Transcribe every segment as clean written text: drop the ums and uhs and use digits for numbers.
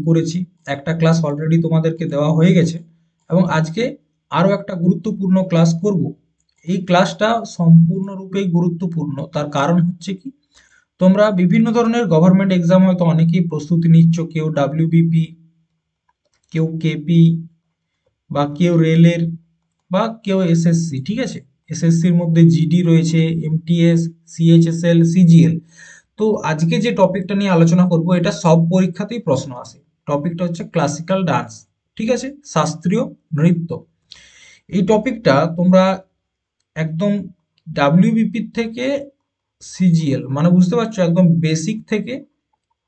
করেছি, একটা class already তোমাদেরকে দেওয়া হয়ে গেছে এবং আজকে আরও একটা গুরুত্বপূর্ণ ক্লাস করব। এই ক্লাসটা সম্পূর্ণরূপেই গুরুত্বপূর্ণ, তার কারণ হচ্ছে কি, তোমরা বিভিন্ন ধরনের গভর্নমেন্ট এক্সাম হয়তো অনেকেই প্রস্তুতি নিচ্ছ, কেউ ডাব্লিউবিপি, কেউ কেপি, বা কেউ রেলের, বা কেউ এসএসসি। ঠিক আছে, এসএসসির মধ্যে জিডি রয়েছে, এমটিএস, সিএইচএসএল, সিজিএল। তো আজকে যে টপিকটা নিয়ে আলোচনা করব এটা সব পরীক্ষাতেই প্রশ্ন আসে। টপিকটা হচ্ছে ক্লাসিক্যাল ডান্স। ঠিক আছে, শাস্ত্রীয় নৃত্য। এই টপিকটা তোমরা একদম ডাব্লিউবিপি থেকে সিজিএল, মানে বুঝতে পারছো, একদম বেসিক থেকে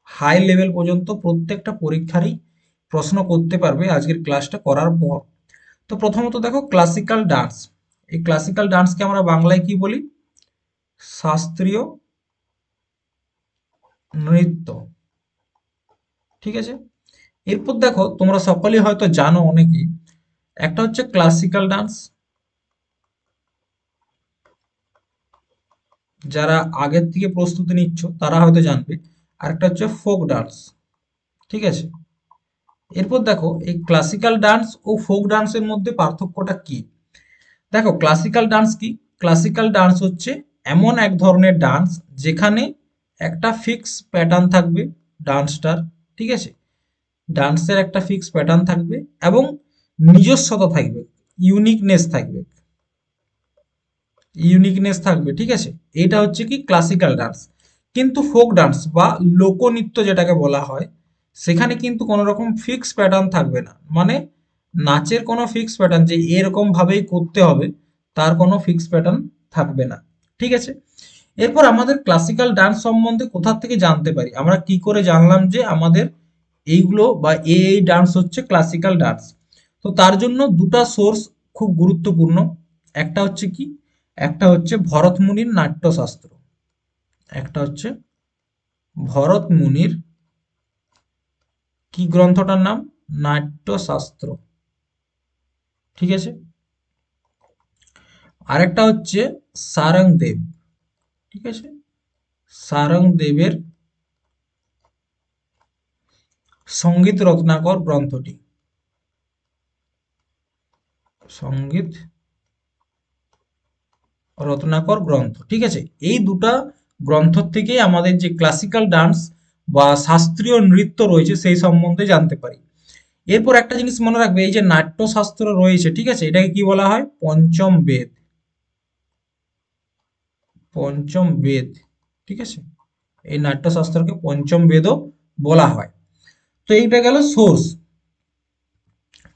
হাই লেভেল পর্যন্ত প্রত্যেকটা পরীক্ষারই প্রশ্ন করতে পারবে আজকের ক্লাসটা করার পর। তো প্রথমত দেখো ক্লাসিক্যাল ডান্স। এই ক্লাসিক্যাল ডান্সকে আমরা বাংলায় কি বলি? শাস্ত্রীয় নৃত্য। ঠিক আছে, এরপর দেখো তোমরা সকলেই হয়তো জানো অনেকেই, একটা হচ্ছে ক্লাসিক্যাল ডান্স, যারা আগের থেকে প্রস্তুতি নিচ্ছ তারা হয়তো জানবে, আর একটা হচ্ছে ফোক ডান্স। ঠিক আছে, এরপর দেখো এই ক্লাসিক্যাল ডান্স ও ফোক ডান্সের মধ্যে পার্থক্যটা কি। দেখো ক্লাসিক্যাল ডান্স কি? ক্লাসিক্যাল ডান্স হচ্ছে এমন এক ধরনের ডান্স যেখানে একটা ফিক্স প্যাটার্ন থাকবে ডান্সটার। ঠিক আছে, ডান্সের একটা ফিক্স প্যাটার্ন থাকবে এবং নিজস্বতা থাকবে, ইউনিকনেস থাকবে, ইউনিকনেস থাকবে। ঠিক আছে, এটা হচ্ছে কি ক্লাসিক্যাল ডান্স। কিন্তু ফোক ডান্স বা লোকনৃত্য যেটাকে বলা হয়, সেখানে কিন্তু কোনো রকম ফিক্স প্যাটার্ন থাকবে না, মানে নাচের কোনো ফিক্স প্যাটার্ন যে এরকম ভাবেই করতে হবে তার কোনো ফিক্স প্যাটার্ন থাকবে না। ঠিক আছে, এরপর আমাদের ক্লাসিক্যাল ডান্স সম্বন্ধে কোথা থেকে জানতে পারি, আমরা কি করে জানলাম যে আমাদের এইগুলো বা এই ডান্স হচ্ছে ক্লাসিক্যাল ডান্স? তো তার জন্য দুটা সোর্স খুব গুরুত্বপূর্ণ। একটা হচ্ছে কি, একটা হচ্ছে ভরত মুনির নাট্যশাস্ত্র, একটা হচ্ছে ভরত মুনির কি গ্রন্থটার নাম? নাট্যশাস্ত্র। ঠিক আছে, আরেকটা হচ্ছে সারংদেব। ঠিক আছে, সারংদেবের সঙ্গীত রত্নাকর গ্রন্থটি, সঙ্গীত রত্নাকর গ্রন্থ। ঠিক আছে, এই দুটা গ্রন্থ থেকে আমাদের যে ক্লাসিক্যাল ডান্স বা শাস্ত্রীয় নৃত্য রয়েছে সেই সম্বন্ধে জানতে পারি। এরপর একটা জিনিস মনে রাখবে, এই যে নাট্যশাস্ত্র রয়েছে, ঠিক আছে, এটাকে কি বলা হয়? পঞ্চম বেদ। পঞ্চম বেদ। ঠিক আছে, এই নাট্যশাস্ত্রকে পঞ্চম বেদও বলা হয়। তো এইটা গেল সোর্স।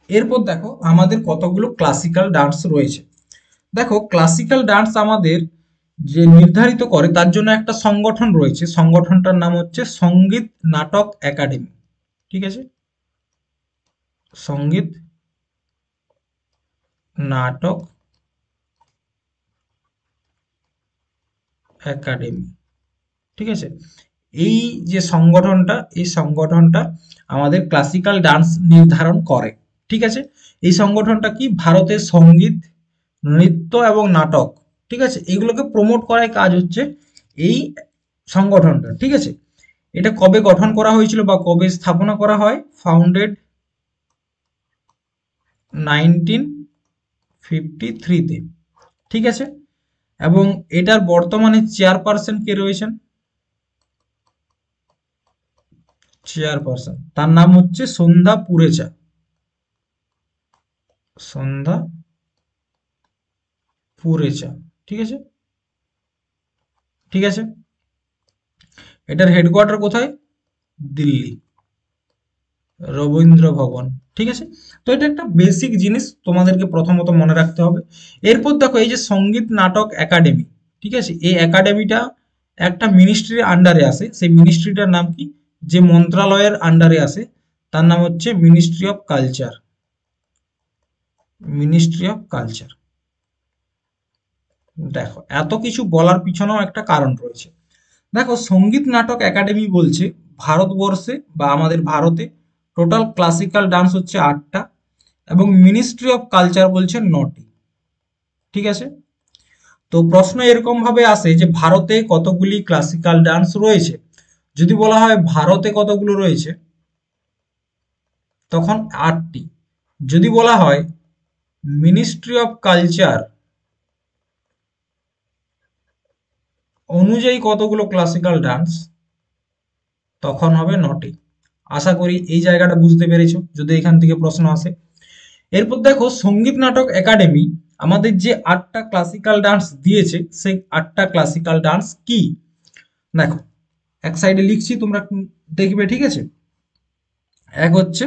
এরপর দেখো আমাদের কতগুলো ক্লাসিক্যাল ডান্স রয়েছে। দেখো ক্লাসিক্যাল ডান্স আমাদের যে নির্ধারিত করে তার জন্য একটা সংগঠন রয়েছে, সংগঠনটার নাম হচ্ছে সঙ্গীত নাটক একাডেমি। ঠিক আছে, সঙ্গীত নাটক একাডেমি। ঠিক আছে, এই যে সংগঠনটা, এই সংগঠনটা আমাদের ক্লাসিক্যাল ডান্স নির্ধারণ করে। ঠিক আছে, এই সংগঠনটা কি? ভারতের সঙ্গীত, নৃত্য এবং নাটক, ঠিক আছে, এগুলোকে প্রমোট করার কাজ হচ্ছে এই সংগঠনটা। ঠিক আছে, এটা কবে গঠন করা হয়েছিল বা কবে স্থাপনা করা হয়? ফাউন্ডেড 1953-তে। ঠিক আছে, এবং এটার বর্তমানে চেয়ারপারসন কে রয়েছেন? চেয়ারপারসন, তার নাম হচ্ছে সন্ধ্যা পুরেচা। সন্ধ্যা পুরেচা। ঠিক আছে, ঠিক আছে, এটার হেডকোয়ার্টার কোথায়? দিল্লি, রবীন্দ্র ভবন। ঠিক আছে, তো এটা একটা বেসিক জিনিস তোমাদেরকে প্রথমত মনে রাখতে হবে। এরপর দেখো এই যে সঙ্গীত নাটক একাডেমি, ঠিক আছে, এই একাডেমিটা একটা মিনিস্ট্রির আন্ডারে আসে। সেই মিনিস্ট্রিটার নাম কি? যে মন্ত্রণালয়ের আন্ডারে আসে তার নাম হচ্ছে ministry of culture. Ministry of culture. দেখো এত কিছু বলার পিছনেও একটা কারণ রয়েছে। দেখো সঙ্গীত নাটক একাডেমি বলছে ভারতবর্ষে বা আমাদের ভারতে টোটাল ক্লাসিক্যাল ডান্স হচ্ছে 8টা এবং মিনিস্ট্রি অফ কালচার বলছে 9টি। ঠিক আছে, তো প্রশ্ন এরকম ভাবে আসে যে ভারতে কতগুলি ক্লাসিক্যাল ডান্স রয়েছে। যদি বলা হয় ভারতে কতগুলো রয়েছে, তখন 8টি। যদি বলা হয় মিনিস্ট্রি অফ কালচার অনুযায়ী কতগুলো ক্লাসিক্যাল ডান্স, তখন হবে 9টি। আশা করি এই জায়গাটা বুঝতে পেরেছো যদি এখান থেকে প্রশ্ন আসে। এরপর দেখো সঙ্গীত নাটক একাডেমি আমাদের যে 8টা ক্লাসিক্যাল ডান্স দিয়েছে, সেই 8টা ক্লাসিক্যাল ডান্স কি? দেখো এক সাইডে লিখছি, তোমরা দেখবে, ঠিক আছে। এক হচ্ছে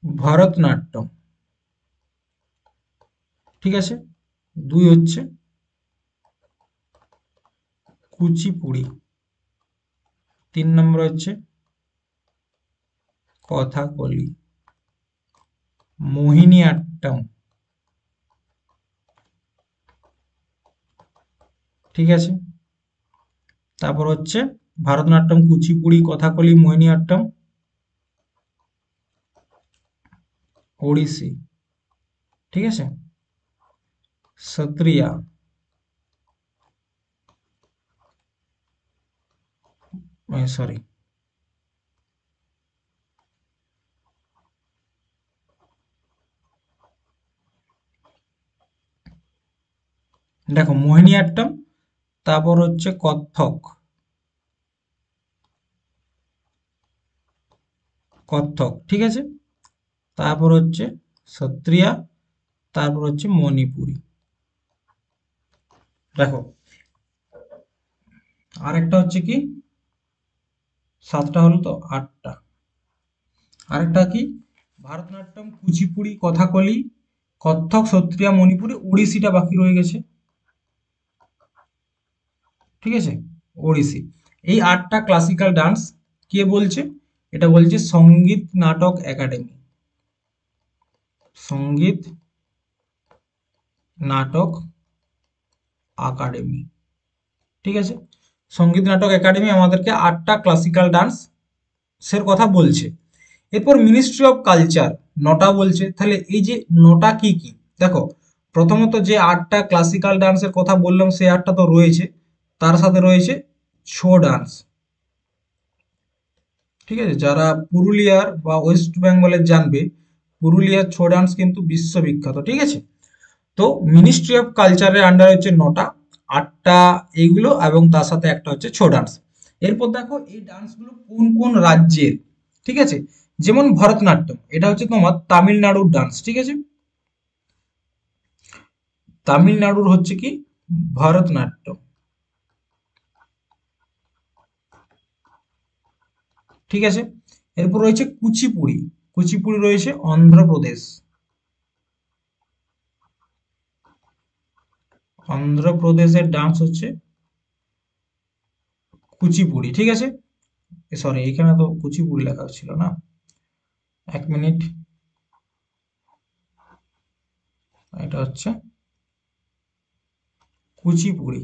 ভরতনাট্যম, ঠিক আছে। 2 হচ্ছে কুচিপুড়ি। 3 নম্বর হচ্ছে কথাকলি। মোহিনী আট্টম, ঠিক আছে। তারপর হচ্ছে ভারতনাট্যম, কুচিপুড়ি, কথাকলি, মোহিনী আট্টম, ওড়িশি, ঠিক আছে। সত্রিয়া, সরি, দেখো মোহিনী আট্টম, তারপর হচ্ছে কত্থক, কত্থক, ঠিক আছে। তারপর হচ্ছে সত্রিয়া, তারপর হচ্ছে মণিপুরি। দেখো আরেকটা হচ্ছে কি, 7টা হলো তো, 8টা। আরেকটা কি, ভারতনাট্যম, কুচিপুড়ি, কথাকলি, কত্থক, সত্রিয়া, মণিপুরি, ওড়িশিটা বাকি রয়ে গেছে, ঠিক আছে। ওড়িশি। এই 8টা ক্লাসিক্যাল ডান্স কে বলছে? এটা বলছে সঙ্গীত নাটক একাডেমি। সঙ্গীত নাটক একাডেমি, ঠিক আছে। সঙ্গীত নাটক একাডেমি আমাদেরকে 8টা ক্লাসিক্যাল ডান্স সের কথা বলছে। এরপর মিনিস্ট্রি অফ কালচার 9টা বলছে। তাহলে এই যে 9টা কি কি, দেখো প্রথমত যে 8টা ক্লাসিক্যাল ডান্সের কথা বললাম সেই 8টা তো রয়েছে, তার সাথে রয়েছে ছৌ ডান্স, ঠিক আছে। যারা পুরুলিয়ার বা ওয়েস্ট বেঙ্গলের জানবে, পুরুলিয়ার ছৌ ডান্স কিন্তু বিশ্ববিখ্যাত, ঠিক আছে। তো মিনিস্ট্রি অফ কালচারের আন্ডারে হচ্ছে 9টা, 8টা এইগুলো এবং তার সাথে একটা হচ্ছে ছৌ ডান্স। এরপর দেখো এই ডান্সগুলো কোন কোন রাজ্যের, ঠিক আছে। যেমন ভরতনাট্যম, এটা হচ্ছে তোমার তামিলনাড়ুর ডান্স, ঠিক আছে। তামিলনাড়ুর হচ্ছে কি ভরতনাট্যম, ঠিক আছে। এরপর রয়েছে কুচিপুড়ি, কুচিপুড়ি রয়েছে অন্ধ্রপ্রদেশ, অন্ধ্রপ্রদেশের ডান্স হচ্ছে কুচিপুড়ি, ঠিক আছে। সরি, এখানে তো কুচিপুড়ি লেখা ছিল না, 1 মিনিট। এটা হচ্ছে কুচিপুড়ি,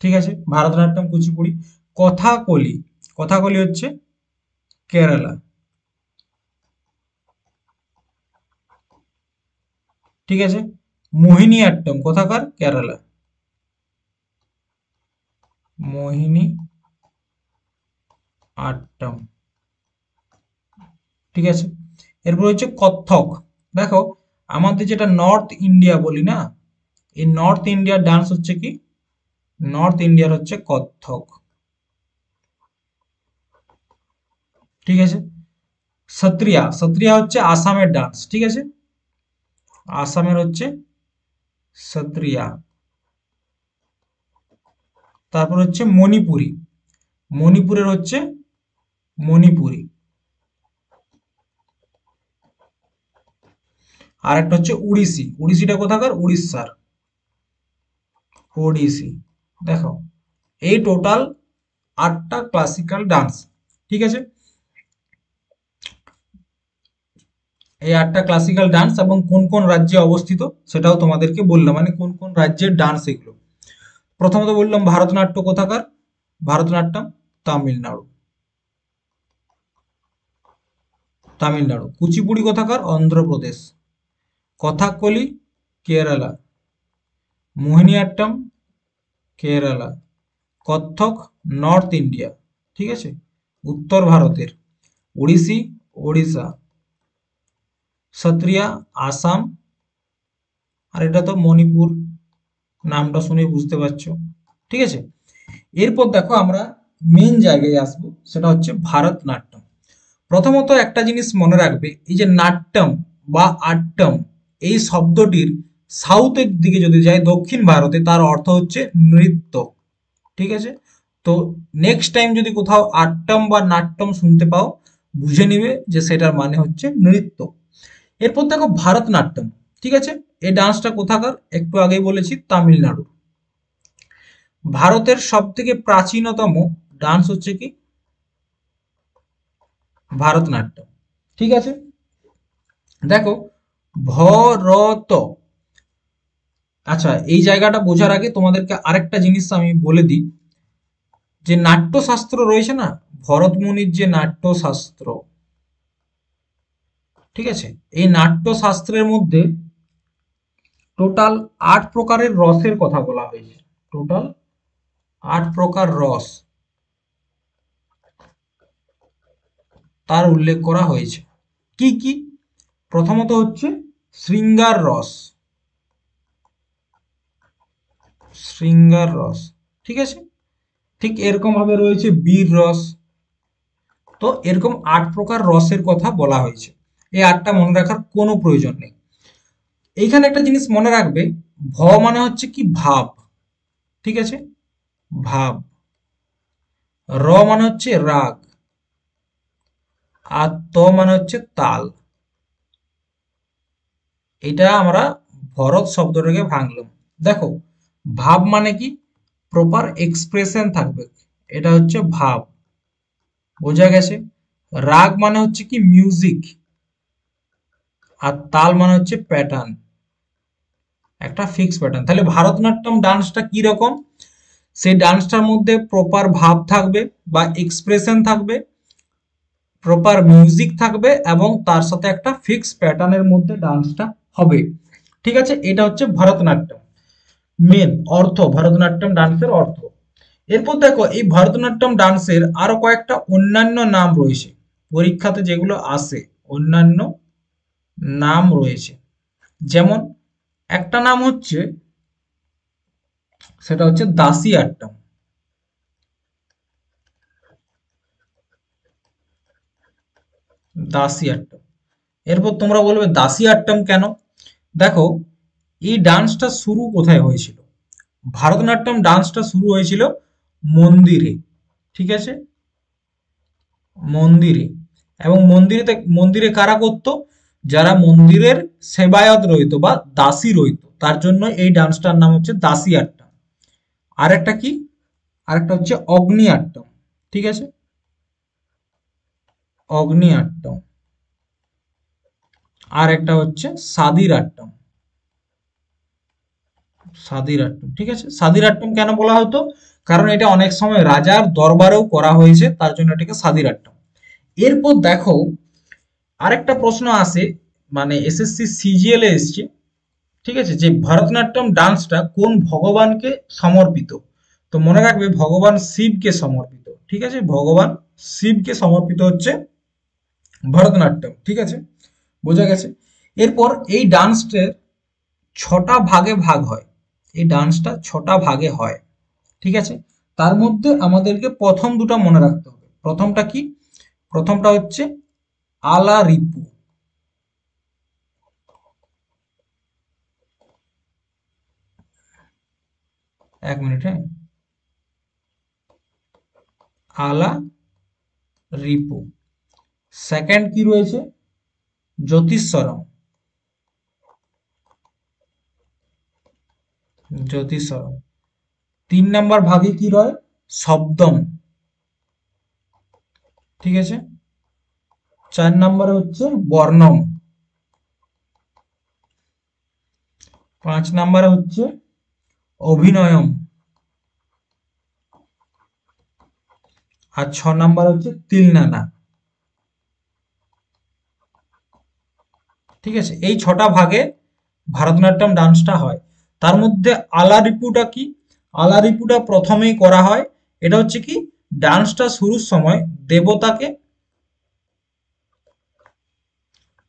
ঠিক আছে। ভারতনাট্যম, কুচিপুড়ি। কথাকলি, কথাকলি হচ্ছে কেরালা, ঠিক আছে। মোহিনী আট্টম কোথাকার? কেরালা, মোহিনী আট্টম, ঠিক আছে। এরপর হচ্ছে কত্থক। দেখো আমাদের যেটা নর্থ ইন্ডিয়া বলি না, এই নর্থ ইন্ডিয়ার ডান্স হচ্ছে কি, নর্থ ইন্ডিয়ার হচ্ছে কত্থক, ঠিক আছে। সত্রিয়া, সত্রিয়া হচ্ছে আসামের ডান্স, ঠিক আছে। আসামের হচ্ছে সত্রিয়া। তারপর হচ্ছে মণিপুরি, মণিপুরের হচ্ছে মণিপুরি। আর একটা হচ্ছে উড়িষ্যি, উড়িষ্যিটা কোথাকার? উড়িষ্যার, ওডিসি। দেখো এই টোটাল 8টা ক্লাসিক্যাল ডান্স, ঠিক আছে। এই 8টা ক্লাসিক্যাল ডান্স এবং কোন কোন রাজ্যে অবস্থিত সেটাও তোমাদেরকে বললাম, মানে কোন কোন রাজ্যের ডান্স এগুলো। প্রথমত বললাম ভারতনাট্য কোথাকার? ভারতনাট্যম তামিলনাড়ু, তামিলনাড়ু। কুচিপুড়ি কোথাকার? অন্ধ্রপ্রদেশ। কথাকলি কেরালা, মোহিনীআট্টম কেরালা, কত্থক নর্থ ইন্ডিয়া, ঠিক আছে, উত্তর ভারতের। ওড়িশি ওড়িশা, সত্রিয়া আসাম, আর এটা তো মণিপুর, নামটা শুনে বুঝতে পারছো, ঠিক আছে। এরপর দেখো আমরা মেন জায়গায় আসবো, সেটা হচ্ছে ভারতনাট্যম। প্রথমত একটা জিনিস মনে রাখবে, এই যে নাট্যম বা আট্যম, এই শব্দটির সাউথের দিকে যদি যায়, দক্ষিণ ভারতে, তার অর্থ হচ্ছে নৃত্য, ঠিক আছে। তো নেক্সট টাইম যদি কোথাও আট্যম বা নাট্যম শুনতে পাও, বুঝে নিবে যে সেটার মানে হচ্ছে নৃত্য। এরপর দেখো ভারতনাট্যম, ঠিক আছে, এই ডান্সটা কোথাকার, একটু আগেই বলেছি তামিলনাড়ু। ভারতের সব থেকে প্রাচীনতম ডান্স হচ্ছে কি ভারতনাট্যম, ঠিক আছে। দেখো ভরত, আচ্ছা এই জায়গাটা বোঝার আগে তোমাদেরকে আরেকটা জিনিস আমি বলে দিই, যে নাট্যশাস্ত্র রয়েছে না, ভরতমুনির যে নাট্যশাস্ত্র, ঠিক আছে, এই নাট্যশাস্ত্রের মধ্যে টোটাল 8 প্রকারের রসের কথা বলা হয়েছে। টোটাল 8 প্রকার রস তার উল্লেখ করা হয়েছে। কি কি? প্রথমত হচ্ছে শৃঙ্গার রস, শৃঙ্গার রস, ঠিক আছে। ঠিক এরকম ভাবে রয়েছে বীর রস। তো এরকম 8 প্রকার রসের কথা বলা হয়েছে। এই 8টা মনে রাখার কোনো প্রয়োজন নেই। এইখানে একটা জিনিস মনে রাখবে, ভ মানে হচ্ছে কি ভাব, ঠিক আছে, ভাব। র মানে হচ্ছে রাগ, আর ত মানে হচ্ছে তাল। এটা আমরা ভরত শব্দটাকে ভাঙলাম। দেখো ভাব মানে কি, প্রপার এক্সপ্রেশন থাকবে, এটা হচ্ছে ভাব, বোঝা গেছে। রাগ মানে হচ্ছে কি মিউজিক, আর তাল মানে হচ্ছে প্যাটার্ন, একটা ফিক্স প্যাটার্ন। তাহলে ভারতনাট্যম ডান্সটা কি রকম, সেই ডান্সটার মধ্যে প্রপার ভাব থাকবে বা এক্সপ্রেশন থাকবে, প্রপার মিউজিক থাকবে, এবং তার সাথে একটা ফিক্স প্যাটার্নের মধ্যে ডান্সটা হবে, ঠিক আছে। এটা হচ্ছে ভারতনাট্যম মেন অর্থ, ভারতনাট্যম ডান্সের অর্থ। এরপর দেখো এই ভারতনাট্যম ডান্সের আরো কয়েকটা অন্যান্য নাম রয়েছে, পরীক্ষাতে যেগুলো আসে অন্যান্য নাম রয়েছে। যেমন একটা নাম হচ্ছে, সেটা হচ্ছে দাসী আট্টম, দাসী আট্টম। এরপর তোমরা বলবে দাসী আট্টম কেন? দেখো এই ডান্সটা শুরু কোথায় হয়েছিল, ভারতনাট্যম ডান্সটা শুরু হয়েছিল মন্দিরে, ঠিক আছে, মন্দিরে। এবং মন্দিরে কারা করতো, যারা মন্দিরের সেবায়ত রইতো বা দাসী রইতো, তার জন্য এই ডান্সটার নাম হচ্ছে দাসী আট্টম। আর একটা কি, আরেকটা হচ্ছে অগ্নি আট্টম, ঠিক আছে, অগ্নি আট্টম। আর একটা হচ্ছে সাদির আট্টম, সাদির আট্টম, ঠিক আছে। সাদির আট্টম কেন বলা হতো, কারণ এটা অনেক সময় রাজার দরবারেও করা হয়েছে, তার জন্য এটাকে সাদির আট্টম। এরপর দেখো আরেকটা প্রশ্ন আসে, মানে এসএসসি সিজিএল এ এসছে, ঠিক আছে, যে ভরতনাট্যম ডান্সটা কোন ভগবানকে সমর্পিত। তো মনে রাখবে ভগবান শিবকে সমর্পিত, ঠিক আছে, ভগবান শিবকে সমর্পিত হচ্ছে ভরতনাট্যম, ঠিক আছে, বোঝা গেছে। এরপর এই ডান্সটার 6টা ভাগে ভাগ হয়, এই ডান্সটা 6টা ভাগে হয়, ঠিক আছে। তার মধ্যে আমাদেরকে প্রথম দুটো মনে রাখতে হবে। প্রথমটা কি, প্রথমটা হচ্ছে আলা রিপু, এক মিনিট, হ্যাঁ, আলা রিপু। সেকেন্ড কি রয়েছে, জ্যোতিস্বরম, জ্যোতিস্বরম। 3 নাম্বার ভাগে কি রয়, শব্দম, ঠিক আছে। 4 নাম্বারে হচ্ছে বর্ণম। 5 নাম্বারে হচ্ছে অভিনয়ম। আর 6 নাম্বার হচ্ছে তিলনানা, ঠিক আছে। এই 6টা ভাগে ভারতনাট্যম ডান্সটা হয়। তার মধ্যে আলারিপুটা কি, আলারিপুটা প্রথমেই করা হয় এটা হচ্ছে কি, ডান্সটা শুরুর সময় দেবতাকে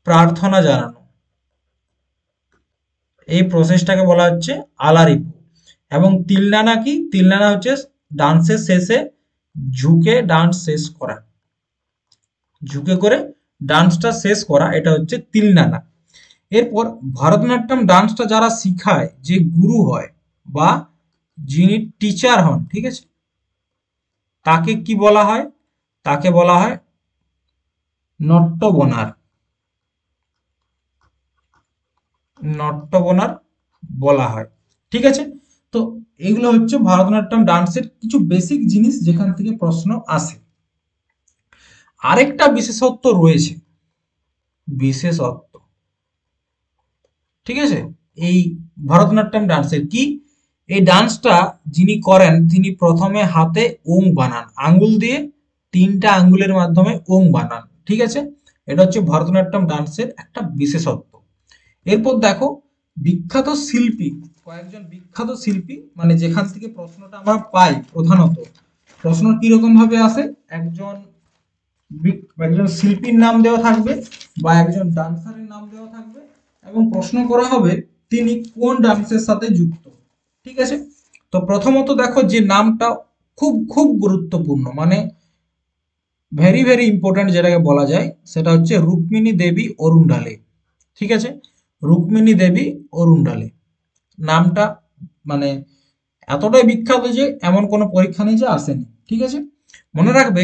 প্রার্থনা জানানো, এই প্রসেসটাকে বলা হচ্ছে আলারিপু। এবং তিলনানা কি, তিলনানা হচ্ছে ডান্সের শেষে ঝুঁকে ডান্স শেষ করা, ঝুঁকে করে ডান্সটা শেষ করা, এটা হচ্ছে তিলনানা। এরপর ভরতনাট্যম ডান্সটা যারা শিখায়, যে গুরু হয় বা যিনি টিচার হন, ঠিক আছে, তাকে কি বলা হয়, তাকে বলা হয় নট্যবনার, নট্যবনার বলা হয়। ঠিক আছে, তো এগুলো হচ্ছে ভরতনাট্যম ডান্সের কিছু বেসিক জিনিস যেখান থেকে প্রশ্ন আসে। আরেকটা বিশেষত্ব রয়েছে, বিশেষত্ব, ঠিক আছে, এই ভরতনাট্যম ডান্সের কি, এই ডান্সটা যিনি করেন তিনি প্রথমে হাতে ওং বানান, আঙ্গুল দিয়ে 3টা আঙ্গুলের মাধ্যমে ওং বানান। ঠিক আছে, এটা হচ্ছে ভরতনাট্যম ডান্সের একটা বিশেষত্ব। এরপর দেখো, বিখ্যাত শিল্পী, কয়েকজন বিখ্যাত শিল্পী, মানে যেখান থেকে প্রশ্নটা আমরা পাই প্রধানত, প্রশ্ন কিরকম ভাবে আসে, একজন একজন শিল্পীর নাম দেওয়া থাকবে বা একজন ডান্সারের নাম দেওয়া থাকবে, এবং প্রশ্ন করা হবে তিনি কোন ডান্সের সাথে যুক্ত। ঠিক আছে, তো প্রথমত দেখো যে নামটা খুব খুব গুরুত্বপূর্ণ, মানে ভেরি ভেরি ইম্পর্ট্যান্ট যেটাকে বলা যায়, সেটা হচ্ছে রুক্মিণী দেবী অরুণডালে। ঠিক আছে, রুক্মিণী দেবী অরুণডালে নামটা মানে এতটাই বিখ্যাত যে এমন কোনো পরীক্ষা নেই যে আসেনি। ঠিক আছে, মনে রাখবে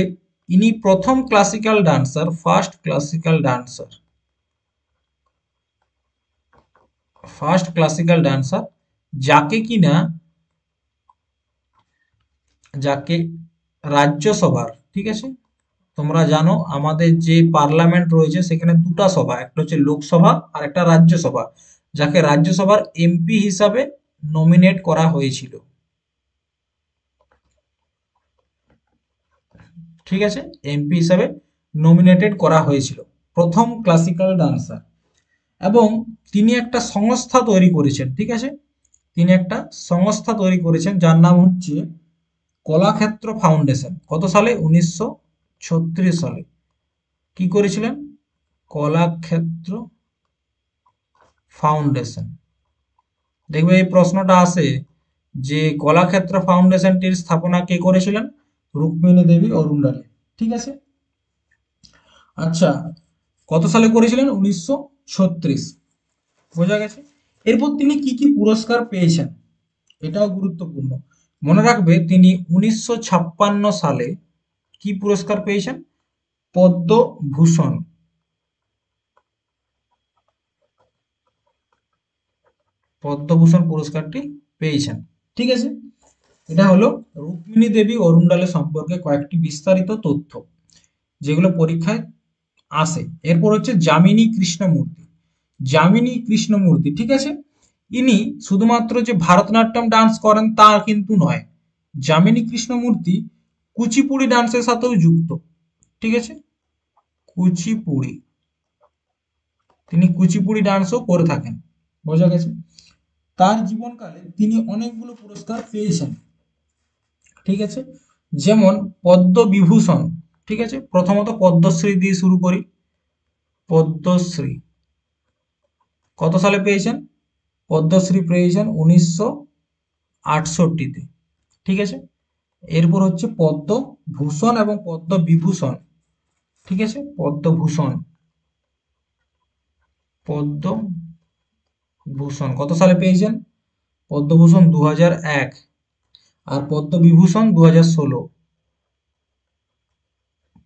ইনি প্রথম classical dancer, first classical dancer, first classical dancer যাকে কিনা, যাকে রাজ্যসভার, ঠিক আছে, তোমরা জানো আমাদের যে পার্লামেন্ট রয়েছে সেখানে দুটা সভা, একটা হচ্ছে লোকসভা আর একটা রাজ্যসভা, যাকে রাজ্যসভার এমপি হিসাবে নমিনেট করা হয়েছিল। ঠিক আছে, এমপি হিসাবে নমিনেটেড করা হয়েছিল, প্রথম ক্লাসিক্যাল ডান্সার। এবং তিনি একটা সংস্থা তৈরি করেছেন। ঠিক আছে, তিনি একটা সংস্থা তৈরি করেছেন যার নাম হচ্ছে কলাক্ষেত্র ফাউন্ডেশন। কত সালে? 1936 সালে কি করেছিলেন? কলাক্ষেত্র ফাউন্ডেশন। দেখবে এই প্রশ্নটা আসে যে কলাক্ষেত্র ফাউন্ডেশনটির স্থাপনা কে করেছিলেন? রুক্মিণী দেবী অরুণডালে। ঠিক আছে, আচ্ছা, কত সালে করেছিলেন? 1936। বোঝা গেছে। এরপর তিনি কি কি পুরস্কার পেয়েছেন এটাও গুরুত্বপূর্ণ। মনে রাখবে তিনি 1956 সালে কি পুরস্কার পেয়েছেন? পদ্মভূষণ, পদ্মভূষণ পুরস্কারটি পেয়েছেন। ঠিক আছে, এটা হলো রুক্মিণী দেবী অরুণডালে সম্পর্কে কয়েকটি বিস্তারিত তথ্য যেগুলো পরীক্ষায় আসে। এরপর হচ্ছে যামিনী কৃষ্ণমূর্তি। যামিনী কৃষ্ণমূর্তি, ঠিক আছে, ইনি শুধুমাত্র যে ভারতনাট্যম ডান্স করেন তা কিন্তু নয়, যামিনী কৃষ্ণমূর্তি কুচিপুড়ি ডান্সের সাথেও যুক্ত। ঠিক আছে, কুচিপুড়ি, তিনি কুচিপুড়ি ডান্সও করে থাকেন। বোঝা গেছে। তার জীবনকালে তিনি অনেকগুলো পুরস্কার পেয়েছেন। ঠিক আছে, যেমন পদ্মবিভূষণ। ঠিক আছে, প্রথমত পদ্মশ্রী দিয়ে শুরু করি। পদ্মশ্রী কত সালে পেয়েছেন? পদ্মশ্রী পেয়েছেন 1968-তে। ঠিক আছে, এরপর হচ্ছে পদ্মভূষণ এবং পদ্মবিভূষণ। ঠিক আছে, পদ্মভূষণ, পদ্মভূষণ কত সালে পেয়েছেন? পদ্মভূষণ 2001, আর পদ্মবিভূষণ 2016।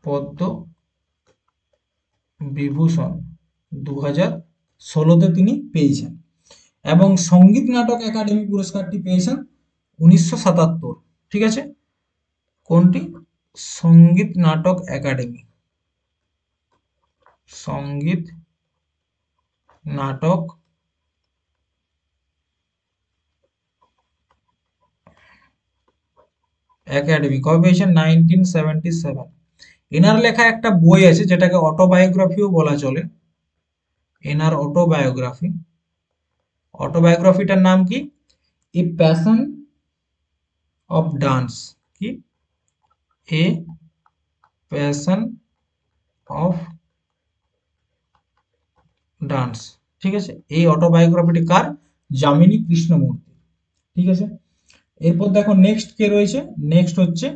পদ্মবিভূষণ 2016তে তিনি পেয়েছেন। এবং সঙ্গীত নাটক একাডেমি পুরস্কারটি পেয়েছেন 1977। ঠিক আছে, কোনটি? সঙ্গীত নাটক একাডেমি, সঙ্গীত নাটক একাডেমি কবে পেয়েছেন? 1977। এনার লেখা একটা বই আছে যেটাকে অটোবায়োগ্রাফিও বলা চলে, এনার অটোবায়োগ্রাফি। অটোবায়োগ্রাফিটার নাম কি? A passion of dance. কি? A passion of dance. ঠিক আছে, এই অটোবায়োগ্রাফিটি কার? যামিনী কৃষ্ণমূর্তি। ঠিক আছে, এরপর দেখো নেক্সট কে রয়েছে, নেক্সট হচ্ছে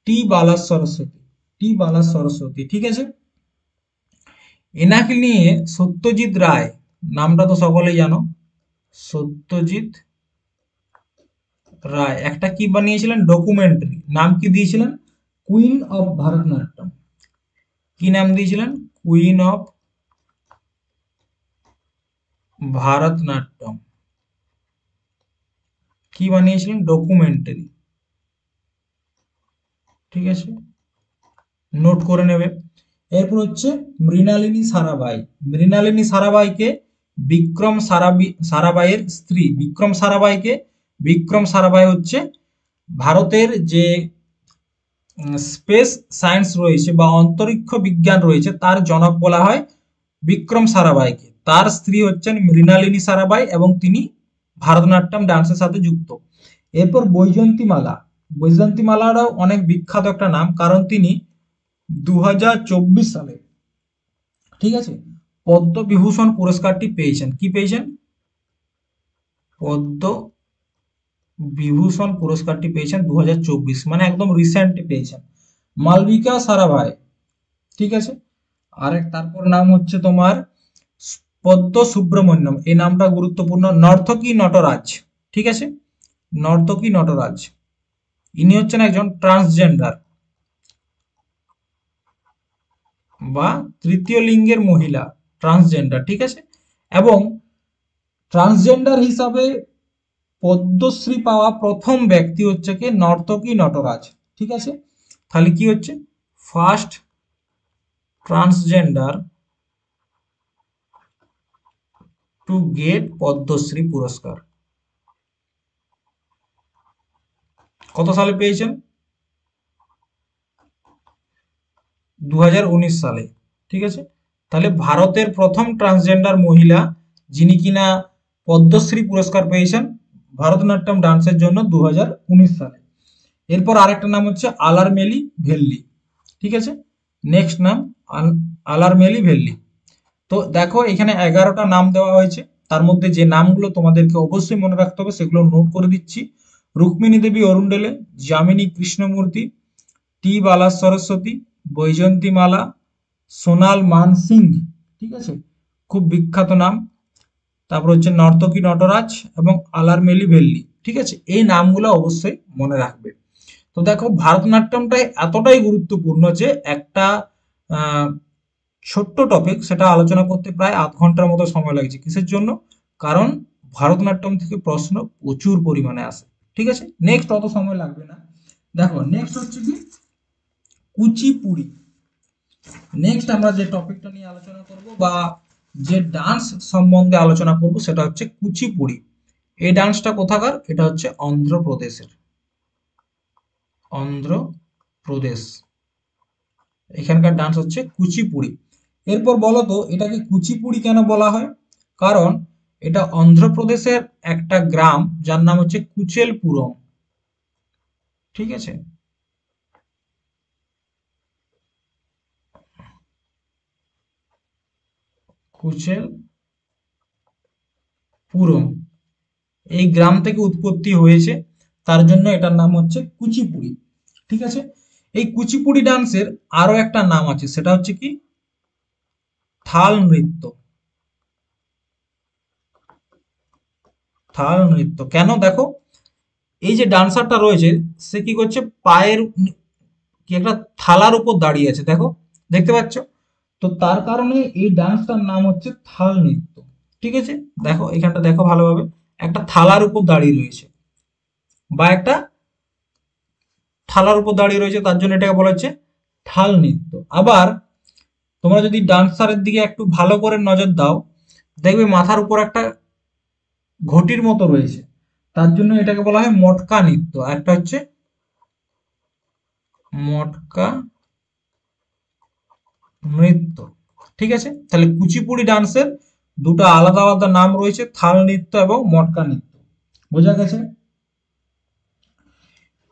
টি বালা সরস্বতী। টি বালা সরস্বতী, ঠিক আছে। এনাকে নিয়ে সত্যজিৎ রায়, নামটা তো সকলেই জানো, সত্যজিৎ রায় একটা কি বানিয়েছিলেন? ডকুমেন্টারি। নাম কি দিয়েছিলেন? Queen of Bharatanatyam. কি নাম দিয়েছিলেন? Queen of Bharatanatyam. কি বানিয়েছিলেন? ডকুমেন্টারি। ঠিক আছে, নোট করে নেবে। এরপর হচ্ছে মৃণালিনী সারাভাই। মৃণালিনী সারাভাইকে সারাভাইয়ের স্ত্রী। বিক্রম সারাভাই হচ্ছে ভারতের যে স্পেস সায়েন্স রয়েছে বা অন্তরিক্ষ বিজ্ঞান রয়েছে তার জনক বলা হয় বিক্রম সারাভাইকে। তার স্ত্রী হচ্ছেন মৃণালিনী সারাভাই এবং তিনি ভারতনাট্যম ডান্সের সাথে যুক্ত। এরপর বৈজয়ন্তীমালা। বৈজয়ন্তীমালারও অনেক বিখ্যাত একটা নাম, কারণ তিনি 2024 সালে, ঠিক আছে, পদ্মবিভূষণ পুরস্কারটি পেয়েছেন। কি পেয়েছেন? পদ্ম বিভূষণ পুরস্কারটি পেয়েছেন 2024, মানে একদম রিসেন্ট পেয়েছেন। মালবিকা সারাভাই, ঠিক আছে। তারপর নাম হচ্ছে তোমার পদ্ম সুব্রমণ্যম। এই নামটা গুরুত্বপূর্ণ। নর্তকী নটরাজ, ঠিক আছে, নর্তকী নটরাজ, ইনি হচ্ছেন একজন ট্রান্সজেন্ডার বা তৃতীয় লিঙ্গের মহিলা, ট্রান্সজেন্ডার, ঠিক আছে। এবং ট্রান্সজেন্ডার হিসাবে পদ্মশ্রী পাওয়া প্রথম ব্যক্তি হচ্ছে কি? নর্তকী নটরাজ, ঠিক আছে। তাহলে কি হচ্ছে? First transgender to get Padmashri পুরস্কার। কত সালে পেয়েছেন? 2019 সালে, ঠিক আছে। তাহলে ভারতের প্রথম ট্রান্সজেন্ডার মহিলা যিনি কিনা পদ্মশ্রী পুরস্কার পেয়েছেন ভারতনাট্যম ডান্সের জন্য 2019 সালে। এরপর আরেকটা নাম হচ্ছে আলারমেলি ভেল্লি, ঠিক আছে। নেক্সট নাম আলারমেলি ভেল্লি। তো দেখো এখানে 11টা নাম দেওয়া হয়েছে, তার মধ্যে যে নামগুলো তোমাদেরকে অবশ্যই মনে রাখতে হবে সেগুলো নোট করে দিচ্ছি। রুক্মিণী দেবী অরুণডেলে, যামিনী কৃষ্ণমূর্তি, টি বালা সরস্বতী, বৈজয়ন্তীমালা, সোনাল মান সিং, ঠিক আছে, খুব বিখ্যাত নাম। তারপর হচ্ছে নর্তকী নটরাজ এবং আলারমেলি ভেল্লি, ঠিক আছে। এই নামগুলো অবশ্যই মনে রাখবে। তো দেখো ভারতনাট্যমটাই এতটাই গুরুত্বপূর্ণ যে একটা আহ, ছোট্ট টপিক সেটা আলোচনা করতে প্রায় আধ ঘন্টার মতো সময় লাগছে। কিসের জন্য? কারণ ভারতনাট্যম থেকে প্রশ্ন প্রচুর পরিমাণে আসে। ঠিক আছে, নেক্সট অত সময় লাগবে না। দেখো নেক্সট হচ্ছে কি? কুচিপুড়ি। নেক্সট আমরা যে টপিকটা নিয়ে আলোচনা করব বা যে ডান্স সম্বন্ধে আলোচনা করব সেটা হচ্ছে কুচিপুড়ি। এই ডান্সটা কোথাকার? এটা হচ্ছে অন্ধ্রপ্রদেশের। অন্ধ্রপ্রদেশ, এখানকার ডান্স হচ্ছে কুচিপুড়ি। এরপর বলো তো এটাকে কুচিপুড়ি কেন বলা হয়? কারণ এটা অন্ধ্রপ্রদেশের একটা গ্রাম যার নাম হচ্ছে কুচেলপুরম, ঠিক আছে। কুচেলপুরম, এই গ্রাম থেকে উৎপত্তি হয়েছে, তার জন্য এটার নাম হচ্ছে কুচিপুড়ি, ঠিক আছে। এই কুচিপুড়ি ডান্সের আরো একটা নাম আছে, সেটা হচ্ছে কি? থাল নৃত্য। থাল নৃত্য কেন? দেখো এই যে ডান্সারটা রয়েছে সে কি করছে? পায়ের কি একটা থালার উপর দাঁড়িয়ে আছে, দেখো, দেখতে পাচ্ছ? তো তার কারণে এই ডান্সটার নাম হচ্ছে থাল নৃত্য, ঠিক আছে। দেখো এখানটা দেখো ভালোভাবে, একটা থালার উপর দাঁড়িয়ে রয়েছে বা একটা থালার উপর দাঁড়িয়ে রয়েছে, তার জন্য এটাকে বলা হচ্ছে থাল নৃত্য। আবার তোমরা যদি ডান্সারের দিকে একটু ভালো করে নজর দাও, দেখবে মাথার উপর একটা ঘটির মতো রয়েছে, তার জন্য এটাকে বলা হয় মটকা নৃত্য। আর একটা হচ্ছে মটকা নৃত্য, ঠিক আছে। তাহলে কুচিপুড়ি ডান্সের দুটো আলাদা আলাদা নাম রয়েছে, থাল নৃত্য এবং মটকা নৃত্য। বোঝা গেছে?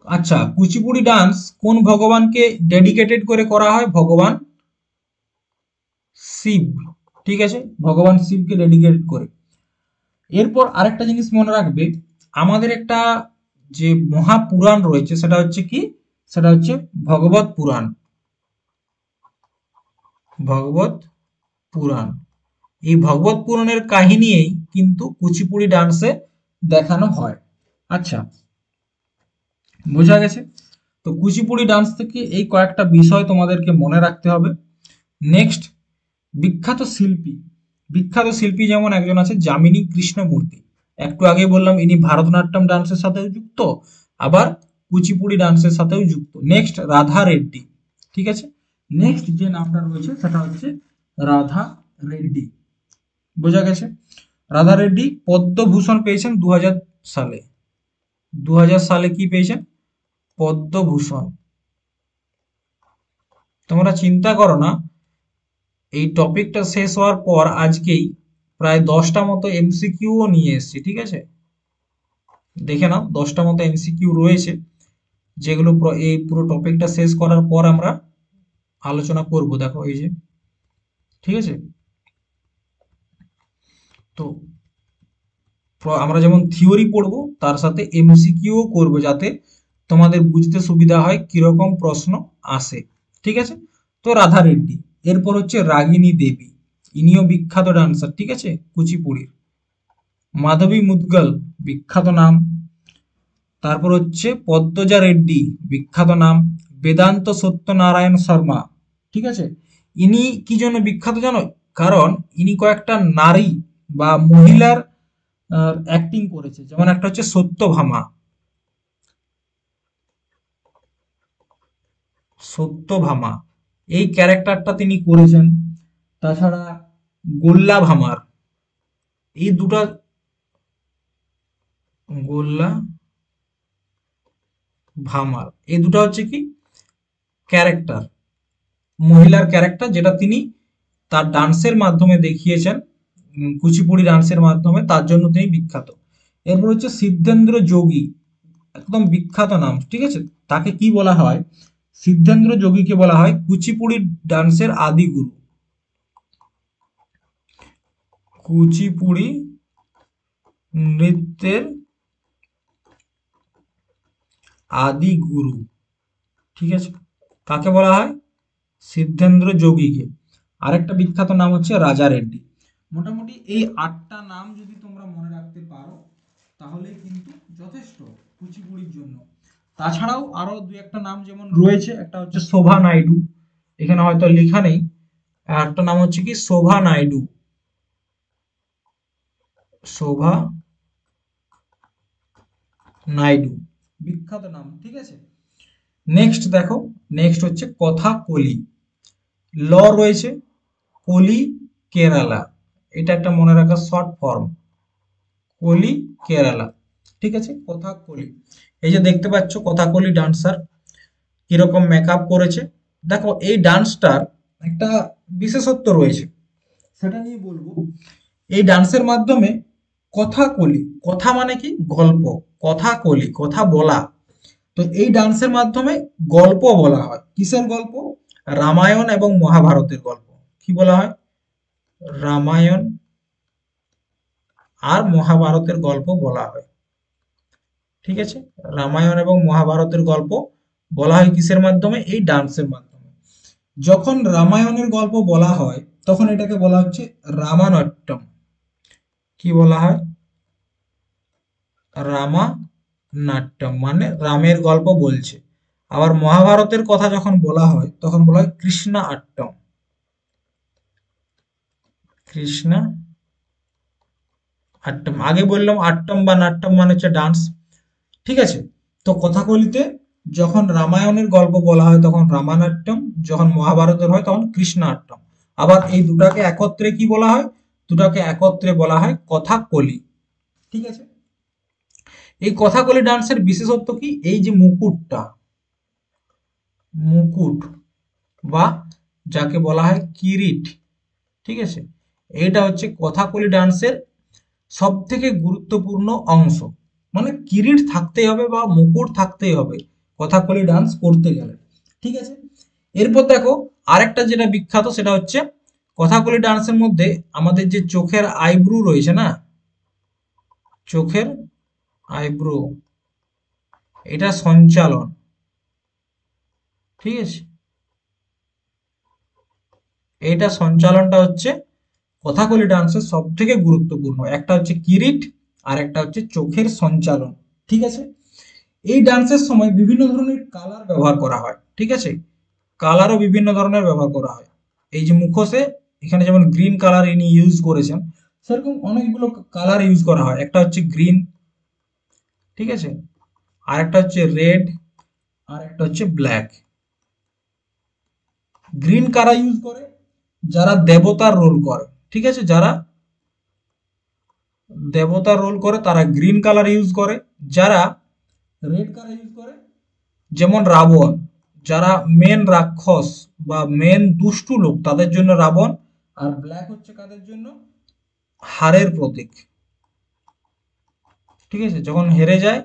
আচ্ছা, কুচিপুড়ি ডান্স কোন ভগবানকে ডেডিকেটেড করে করা হয়? ভগবান শিব। ঠিক আছে, ভগবান শিবকে ডেডিকেটেড করে। এরপর আরেকটা জিনিস মনে রাখবে, আমাদের একটা যে মহাপুরাণ রয়েছে সেটা হচ্ছে কি, সেটা হচ্ছে ভগবত পুরাণ। ভগবত পুরাণ, এই ভগবত পুরাণের কাহিনীই কিন্তু কুচিপুড়ি ডান্সে দেখানো হয়। আচ্ছা, বোঝা গেছে? তো কুচিপুড়ি ডান্স থেকে এই কয়েকটা বিষয় তোমাদেরকে মনে রাখতে হবে। নেক্সট, বিখ্যাত শিল্পী। বিখ্যাত শিল্পী যেমন একজন আছে যামিনী কৃষ্ণমূর্তি, একটু আগে বললাম ইনি ভারতনাট্যম ডান্সের সাথেও যুক্ত, আবার কুচিপুড়ি ডান্সের সাথেও যুক্ত। নেক্সট, রাধা রেড্ডি। ঠিক আছে, নেক্সট যে নামটা রয়েছে সেটা হচ্ছে রাধা রেড্ডি। বোঝা গেছে? রাধা রেড্ডি পদ্মভূষণ পেয়েছেন 2000 সালে। 2000 সালে কি পেয়েছেন? পদ্মভূষণ। তোমরা চিন্তা করো না, এই টপিকটা শেষ হওয়ার পর আজকেই প্রায় 10টা মতো এমসিকিউও নিয়ে এসেছি। ঠিক আছে, দেখে নাও 10টা মতো এমসিকিউ রয়েছে, যেগুলো এই পুরো টপিকটা শেষ করার পর আমরা আলোচনা করব। দেখো এই যে, ঠিক আছে, তো আমরা যেমন থিওরি পড়বো তার সাথে এমসিকিউও করব, যাতে তোমাদের বুঝতে সুবিধা হয় কিরকম প্রশ্ন আসে। ঠিক আছে, তো রাধা রেড্ডি। এরপর হচ্ছে রাগিনী দেবী, ইনিও বিখ্যাত ডান্সার। ঠিক আছে, কুচিপুড়ির। মাধবী মুদগল, বিখ্যাত নাম। তারপর হচ্ছে পদ্মজা রেড্ডি, বিখ্যাত নাম। বেদান্ত সত্যনারায়ণ শর্মা। ঠিক আছে, ইনি কি জন্য বিখ্যাত জানো? কারণ ইনি কয়েকটা নারী বা মহিলার অ্যাক্টিং করেছে, যেমন একটা হচ্ছে সত্যভামা। সত্যভামা এই ক্যারেক্টারটা তিনি করেছেন। তাছাড়া গোল্লা ভামার, এই দুটা, গোল্লা ভামার এই দুটো হচ্ছে কি ক্যারেক্টার, মহিলার ক্যারেক্টার, যেটা তিনি তার ডান্সের মাধ্যমে দেখিয়েছেন, কুচিপুড়ি ডান্সের মাধ্যমে, তার জন্য তিনি বিখ্যাত। এরপর হচ্ছে সিদ্ধেন্দ্র যোগী, একদম বিখ্যাত নাম। ঠিক আছে, তাকে কি বলা হয়? সিদ্ধেন্দ্র যোগীকে বলা হয় কুচিপুড়ি ডান্সের আদিগুরু। কুচিপুড়ি নৃত্যের আদি গুরু। ঠিক আছে, কাকে বলা হয়? সিদ্ধেন্দ্র যোগীকে। আরেকটা বিখ্যাত নাম হচ্ছে রাজা রেড্ডি। মোটামুটি এই 8টা নাম যদি তোমরা মনে রাখতে পারো তাহলে কিন্তু যথেষ্ট কুচিপুড়ির জন্য। তাছাড়াও আরো দু একটা নাম যেমন রয়েছে, একটা হচ্ছে শোভা নাইডু, এখানে হয়তো লেখা নেই। আর একটা নাম হচ্ছে কি শোভা নাইডু, শোভা নাইডু, বিখ্যাত নাম। ঠিক আছে, নেক্সট দেখো, নেক্সট হচ্ছে কথা কলি। ল রয়েছে কলি কেরালা, এটা একটা মনে রাখার শর্ট ফর্ম, কলি কেরালা। ঠিক আছে, কথা কলি। এই যে দেখতে পাচ্ছ কথা কলি ডান্সার কিরকম মেকআপ করেছে। দেখো এই ডান্সটার একটা বিশেষত্ব রয়েছে, সেটা নিয়ে বলবো। এই ডান্সের মাধ্যমে কথা কলি, কথা মানে কি গল্প, কথা কলি কথা বলা। তো এই ডান্সের মাধ্যমে গল্প বলা হয়। কিসের গল্প? রামায়ণ এবং মহাভারতের গল্প। কি বলা হয়? রামায়ণ আর মহাভারতের গল্প বলা হয়। ঠিক আছে, রামায়ণ এবং মহাভারতের গল্প বলা হয় কিসের মাধ্যমে? এই ডান্সের মাধ্যমে। যখন রামায়ণের গল্প বলা হয় তখন এটাকে বলা হচ্ছে রামানাট্যম। কি বলা হয়? রামানাট্যম, মানে রামের গল্প বলছে। আবার মহাভারতের কথা যখন বলা হয় তখন বলা হয় কৃষ্ণা আট্যম। কৃষ্ণা আট্যম, আগে বললাম আট্যম বা নাট্যম মানে হচ্ছে ডান্স। ঠিক আছে, তো কথাকলিতে যখন রামায়ণের গল্প বলা হয় তখন রামানাট্যম, যখন মহাভারতের হয় তখন কৃষ্ণাট্যম। আবার এই দুটাকে একত্রে কি বলা হয়? দুটাকে একত্রে বলা হয় কথাকলি। ঠিক আছে, এই কথাকলি ডান্সের বিশেষত্ব কি? এই যে মুকুটটা, মুকুট বা যাকে বলা হয় কিরিট। ঠিক আছে, এটা হচ্ছে কথাকলি ডান্সের সব থেকে গুরুত্বপূর্ণ অংশ। মানে কিরিট থাকতেই হবে বা মুকুট থাকতেই হবে কথাকলি ডান্স করতে গেলে, ঠিক আছে। এরপর দেখো আরেকটা যেটা বিখ্যাত সেটা হচ্ছে কথাকলি ডান্সের মধ্যে আমাদের যে চোখের আইব্রু রয়েছে না, চোখের আইব্রু, এটা সঞ্চালন, ঠিক আছে। এইটা সঞ্চালনটা হচ্ছে কথাকলি ডান্সের সব থেকে গুরুত্বপূর্ণ। একটা হচ্ছে কিরিট আর একটা হচ্ছে চোখের সঞ্চালন, ঠিক আছে। এই ডান্সের সময় বিভিন্ন ধরনের কালার ব্যবহার করা হয়, ঠিক আছে। কালারও বিভিন্ন ধরনের ব্যবহার করা হয়। এই যে মুখোশে এখানে যেমন গ্রিন কালার ইনি ইউজ করেছেন, সেরকম অনেকগুলো কালার ইউজ করা হয়। একটা হচ্ছে গ্রিন, ঠিক আছে, আর একটা হচ্ছে রেড, আর একটা হচ্ছে ব্ল্যাক। গ্রিন কারা ইউজ করে? যারা দেবতার রোল করে, ঠিক আছে, যারা দেবতার রোল করে তারা গ্রিন কালার ইউজ করে। যারা রেড কালার ইউজ করে, যেমন রাবণ, যারা মেন রাক্ষস বা মেন দুষ্টু লোক তাদের জন্য রাবণ। আর ব্ল্যাক হচ্ছে কাদের জন্য? হারের প্রতীক, ঠিক আছে, যখন হেরে যায়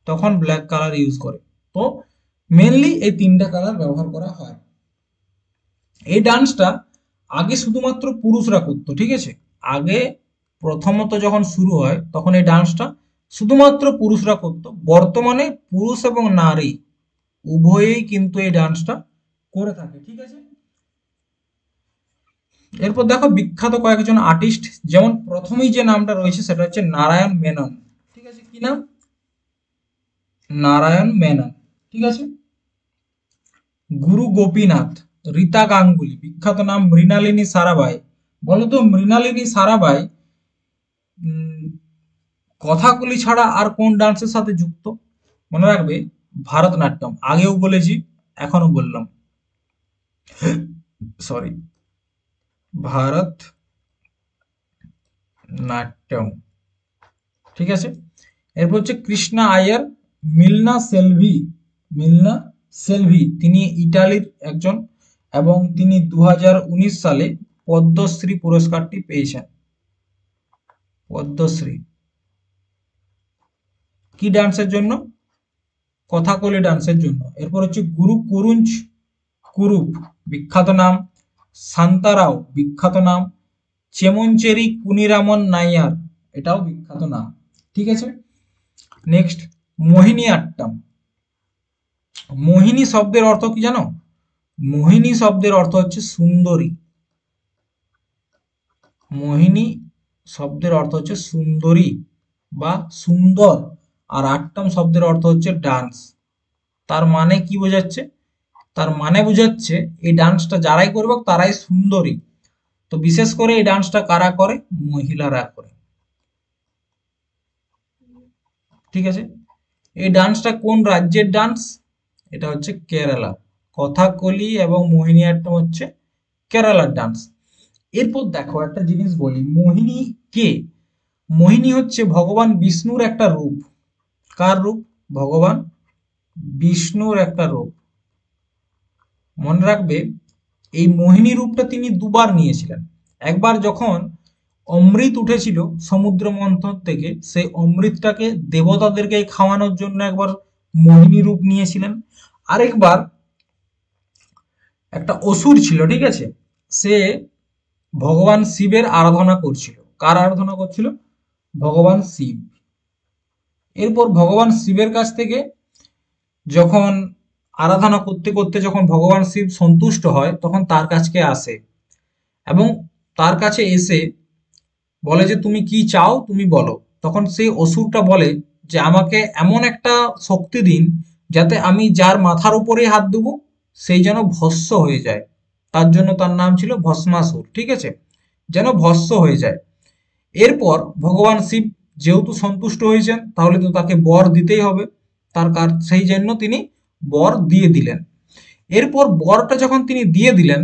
তখন ব্ল্যাক কালার ইউজ করে। তো মেনলি এই তিনটা কালার ব্যবহার করা হয়। এই ডান্সটা আগে শুধুমাত্র পুরুষরা করতো, ঠিক আছে। আগে প্রথমত যখন শুরু হয় তখন এই ডান্সটা শুধুমাত্র পুরুষরা করতো। বর্তমানে পুরুষ এবং নারী উভয়েই কিন্তু এই ডান্সটা করে থাকে, ঠিক আছে। এরপর দেখো বিখ্যাত কয়েকজন আর্টিস্ট, যেমন প্রথমেই যে নামটা রয়েছে সেটা হচ্ছে নারায়ণ মেনন, ঠিক আছে। কি নাম? নারায়ণ মেনন, ঠিক আছে। গুরু গোপীনাথ, রীতা গাঙ্গুলি, বিখ্যাত নাম মৃণালিনী সারাভাই। বলতো মৃণালিনী সারাভাই উম, কথাকলি ছাড়া আর কোন ডান্সের সাথে যুক্ত? মনে রাখবে, ভারতনাট্যম। আগেও বলেছি, এখনো বললাম, সরি, ভারত নাট্যম, ঠিক আছে। এরপর হচ্ছে কৃষ্ণা আয়ার, মিলনা সেলভি, মিলনা সেলভি, তিনি ইটালির একজন এবং তিনি 2019 সালে পদ্মশ্রী পুরস্কারটি পেয়েছেন। পদ্মশ্রী কি ডান্সের জন্য? কথাকলি ডান্সের জন্য। এরপর হচ্ছে গুরু কুরুঞ্জ কুরুপ, বিখ্যাত নাম। শান্তারাও, বিখ্যাত নাম। চেমনচেরি কুনিরামন নাইয়ার, এটাও বিখ্যাত নাম, ঠিক আছে। নেক্সট, মোহিনী আট্টাম। মোহিনী শব্দের অর্থ কি জানো? মোহিনী শব্দের অর্থ হচ্ছে সুন্দরী। মোহিনী শব্দের অর্থ হচ্ছে সুন্দরী বা সুন্দর। আর আট্টাম শব্দের অর্থ হচ্ছে ডান্স। তার মানে কি বোঝাচ্ছে? তার মানে বোঝাচ্ছে এই ডান্সটা যারাই করবে তারাই সুন্দরী। তো বিশেষ করে এই ডান্সটা কারা করে? মহিলারা করে, ঠিক আছে। এই ডান্সটা কোন রাজ্যের ডান্স? এটা হচ্ছে কেরালা। কথাকলি এবং মোহিনীঅট্টম হচ্ছে কেরালার ডান্স। এরপর দেখো একটা জিনিস বলি, মোহিনী কে? মোহিনী হচ্ছে ভগবান বিষ্ণুর একটা রূপ। কার রূপ? ভগবান বিষ্ণুর একটা রূপ। মনে রাখবে, এই মোহিনী রূপটা তিনি দুবার নিয়েছিলেন। একবার যখন অমৃত উঠেছিল সমুদ্র মন্থন থেকে, সেই অমৃতটাকে দেবতাদেরকে খাওয়ানোর জন্য একবার মোহিনী রূপ নিয়েছিলেন। আরেকবার একটা অসুর ছিল, ঠিক আছে, সে ভগবান শিবের আরাধনা করছিল। কার আরাধনা করছিল? ভগবান শিব। এরপর ভগবান শিবের কাছ থেকে যখন আরাধনা করতে করতে যখন ভগবান শিব সন্তুষ্ট হয় তখন তার কাছে আসে এবং তার কাছে এসে বলে যে তুমি কি চাও তুমি বলো। তখন সেই অসুরটা বলে যে আমাকে এমন একটা শক্তি দিন যাতে আমি যার মাথার উপরে হাত দেবো সেই যেন ভস্ম হয়ে যায়। তার জন্য তার নাম ছিল ভস্মাসুর, ঠিক আছে, যেন ভস্ম হয়ে যায়। এরপর ভগবান শিব যেহেতু সন্তুষ্ট হয়েছেন তাহলে তো তাকে বর দিতেই হবে। সেই জন্য তিনি বর দিয়ে দিলেন। এরপর বরটা যখন তিনি দিয়ে দিলেন,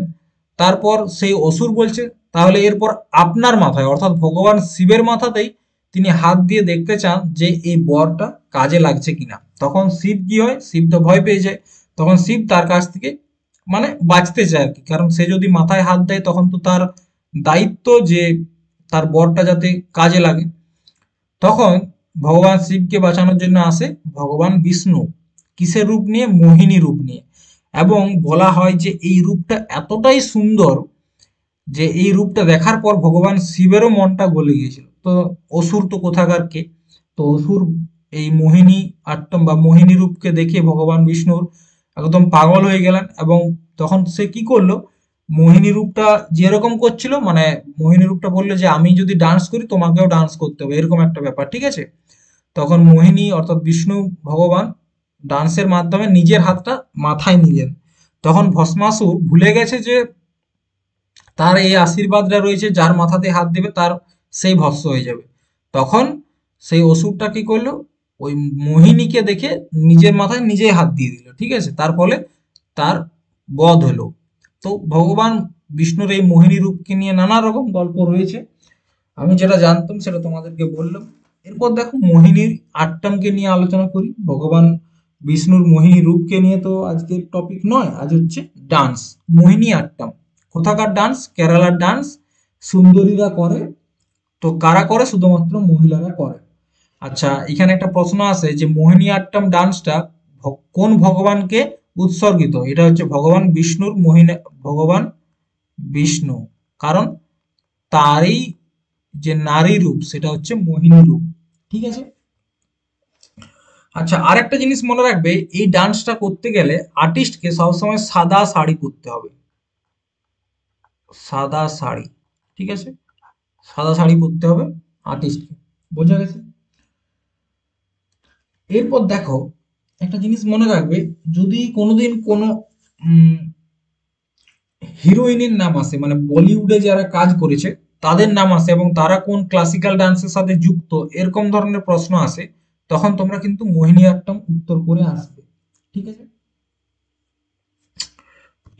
তারপর সেই অসুর বলছে তাহলে এরপর আপনার মাথায় অর্থাৎ ভগবান শিবের মাথাতেই তিনি হাত দিয়ে দেখতে চান যে এই বরটা কাজে লাগছে কিনা। তখন শিব কি হয়? শিব তো ভয় পেয়ে যায়। তখন শিব তার কাছ থেকে মানে বাঁচতে চায় আর কি, কারণ সে যদি মাথায় হাত দেয় তখন তো তার দায়িত্ব যে তার বরটা যাতে কাজে লাগে। তখন ভগবান শিবকে বাঁচানোর জন্য আসে ভগবান বিষ্ণু কিসের রূপ নিয়ে? মোহিনী রূপ নিয়ে। এবং বলা হয় যে এই রূপটা এতটাই সুন্দর যে এই রূপটা দেখার পর ভগবান শিবেরও মনটা গলে গিয়েছিল। তো অসুর তো কোথাকার কে, তো অসুর এই মোহিনী আট্টম বা মোহিনী রূপকে দেখে ভগবান বিষ্ণুর একদম পাগল হয়ে গেলেন। এবং তখন সে কি করলো, মোহিনী রূপটা যেরকম করছিল, মানে মোহিনী রূপটা বললো যে আমি যদি ডান্স করি তোমাকেও ডান্স করতে হবে, এরকম একটা ব্যাপার, ঠিক আছে। তখন মোহিনী অর্থাৎ বিষ্ণু ভগবান ডান্সের মাধ্যমে নিজের হাতটা মাথায় নিলেন। তখন ভস্মাসুর ভুলে গেছে যে তার এই আশীর্বাদটা রয়েছে, যার মাথাতে হাত দেবে তার সেই ভস্ম হয়ে যাবে। তখন সেই অসুরটা কি করলো, ওই মোহিনীকে দেখে নিজের মাথায় নিজেই হাত দিয়ে দিল, ঠিক আছে। তার ফলে তার বধ হলো। তো ভগবান বিষ্ণুর এই মোহিনী রূপকে নিয়ে নানা রকম গল্প রয়েছে। আমি যেটা জানতাম সেটা তোমাদেরকে বললাম। এরপর দেখো মোহিনীর আট্টমকে নিয়ে আলোচনা করি। ভগবান বিষ্ণুর মোহিনী রূপকে নিয়ে তো আজকের টপিক নয়, আজ হচ্ছে ডান্স, মোহিনী আট্টম। কোথাকার ডান্স? কেরালার ডান্স। সুন্দরীরা করে। তো কারা করে? শুধুমাত্র মহিলারা করে। আচ্ছা, এখানে একটা প্রশ্ন আছে যে মোহিনী আট্টম ডান্সটা কোন ভগবানকে উৎসর্গিত? এটা হচ্ছে ভগবান বিষ্ণুর মোহিনী, ভগবান বিষ্ণু। কারণ তারই যে নারী রূপ সেটা হচ্ছে মোহিনী রূপ, ঠিক আছে। আচ্ছা, আরেকটা জিনিস মনে রাখবে, এই ডান্সটা করতে গেলে আর্টিস্টকে সবসময় সাদা শাড়ি পরতে হবে। সাদা শাড়ি, ঠিক আছে, সাদা শাড়ি পরতে হবে আর্টিস্টকে। বোঝা গেছে? এরপর দেখো, একটা জিনিস মনে রাখবে, যদি কোনোদিন কোনো হিরোইনের নাম আসে, মানে বলিউডে যারা কাজ করেছে তাদের নাম আসে এবং তারা কোন ক্লাসিক্যাল ডান্সের সাথে যুক্ত, এরকম ধরনের প্রশ্ন আসে, তখন তোমরা কিন্তু মোহিনীঅট্টম উত্তর করে আসবে, ঠিক আছে।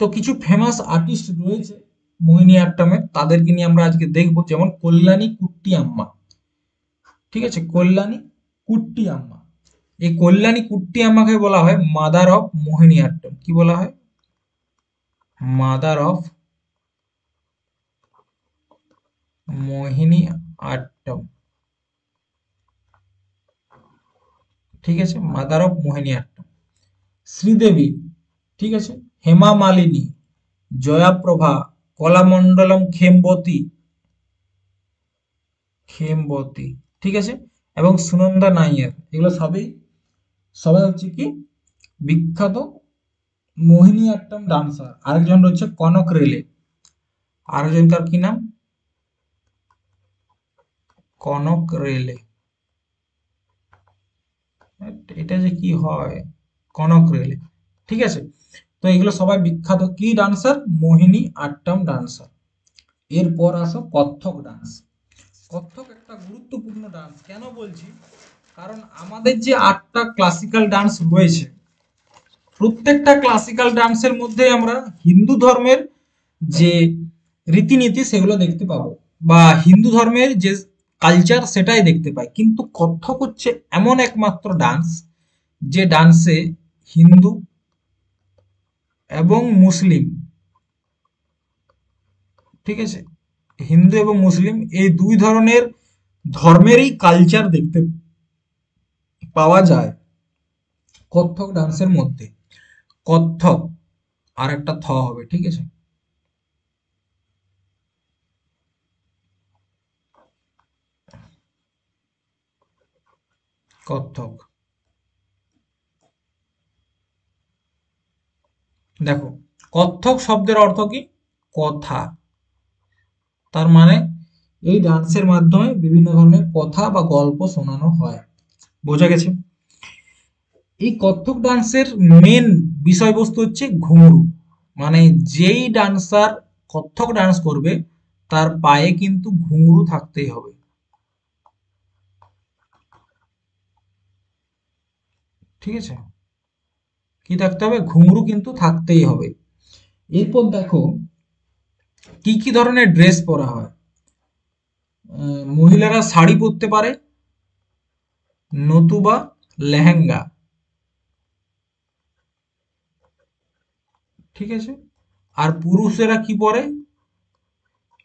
তো কিছু ফেমাস আর্টিস্ট রয়েছে মোহিনীঅট্টমে, তাদেরকে নিয়ে আমরা আজকে দেখবো। যেমন কল্যাণী কুট্টি আম্মা, ঠিক আছে, কল্যাণী কুট্টি আম্মা। এই কল্যাণী কুট্টি আম্মাকে বলা হয় মাদার অফ মোহিনীঅট্টম। কি বলা হয়? মাদার অফ মোহিনী আট্টম, ঠিক আছে, মাদার অফ মোহিনী আট্টম। শ্রীদেবী, ঠিক আছে, হেমা মালিনী, জয়াপ্রভা, কলামণ্ডলম খেমবতী, খেমবতী, ঠিক আছে, এবং সুনন্দা নাইয়ার, এগুলো সবই সবাই হচ্ছে কি বিখ্যাত মোহিনী আট্টম ডান্সার। আরেকজন রয়েছে কনক রেলে। আরেকজনকার কি নাম? কনক রেলে। এটা যে কি হয়, কনক রেলে, ঠিক আছে। তো এগুলো সবাই বিখ্যাত কি ডান্সার? মোহিনী আট্টম ডান্সার। এরপর আসো কত্থক ডান্স। কত্থক একটা গুরুত্বপূর্ণ ডান্স। কেন বলছি? কারণ আমাদের যে 8টা ক্লাসিক্যাল ডান্স রয়েছে, প্রত্যেকটা ক্লাসিক্যাল ডান্সের মধ্যে আমরা হিন্দু ধর্মের যে রীতিনীতি সেগুলো দেখতে পাবো, বা হিন্দু ধর্মের যে কালচার সেটাই দেখতে পাই। কিন্তু কত্থক হচ্ছে এমন একমাত্র ডান্স যে ডান্সে হিন্দু এবং মুসলিম, ঠিক আছে, হিন্দু এবং মুসলিম এই দুই ধরনের ধর্মেরই কালচার দেখতে পাওয়া যায় কত্থক ডান্সের মধ্যে। কত্থক, আর একটা থ হবে, ঠিক আছে। কত্থক, দেখো, কত্থক শব্দের অর্থ কি? কথা। তার মানে এই ডান্সের মাধ্যমে বিভিন্ন ধরনের কথা বা গল্প শোনানো হয়। বোঝা গেছে? এই কত্থক ডান্সের মেন বিষয়বস্তু হচ্ছে ঘুঙরু। মানে যেই ডান্সার কত্থক ডান্স করবে তার পায়ে কিন্তু ঘুঙরু থাকতেই হবে, ঠিক আছে। কি থাকতে হবে? ঘুঙরু কিন্তু থাকতেই হবে। এরপর দেখো কি কি ধরনের ড্রেস পরা হয়। মহিলারা শাড়ি পরতে পারে, নতুবা লেহেঙ্গা, ঠিক আছে। আর পুরুষেরা কি পরে?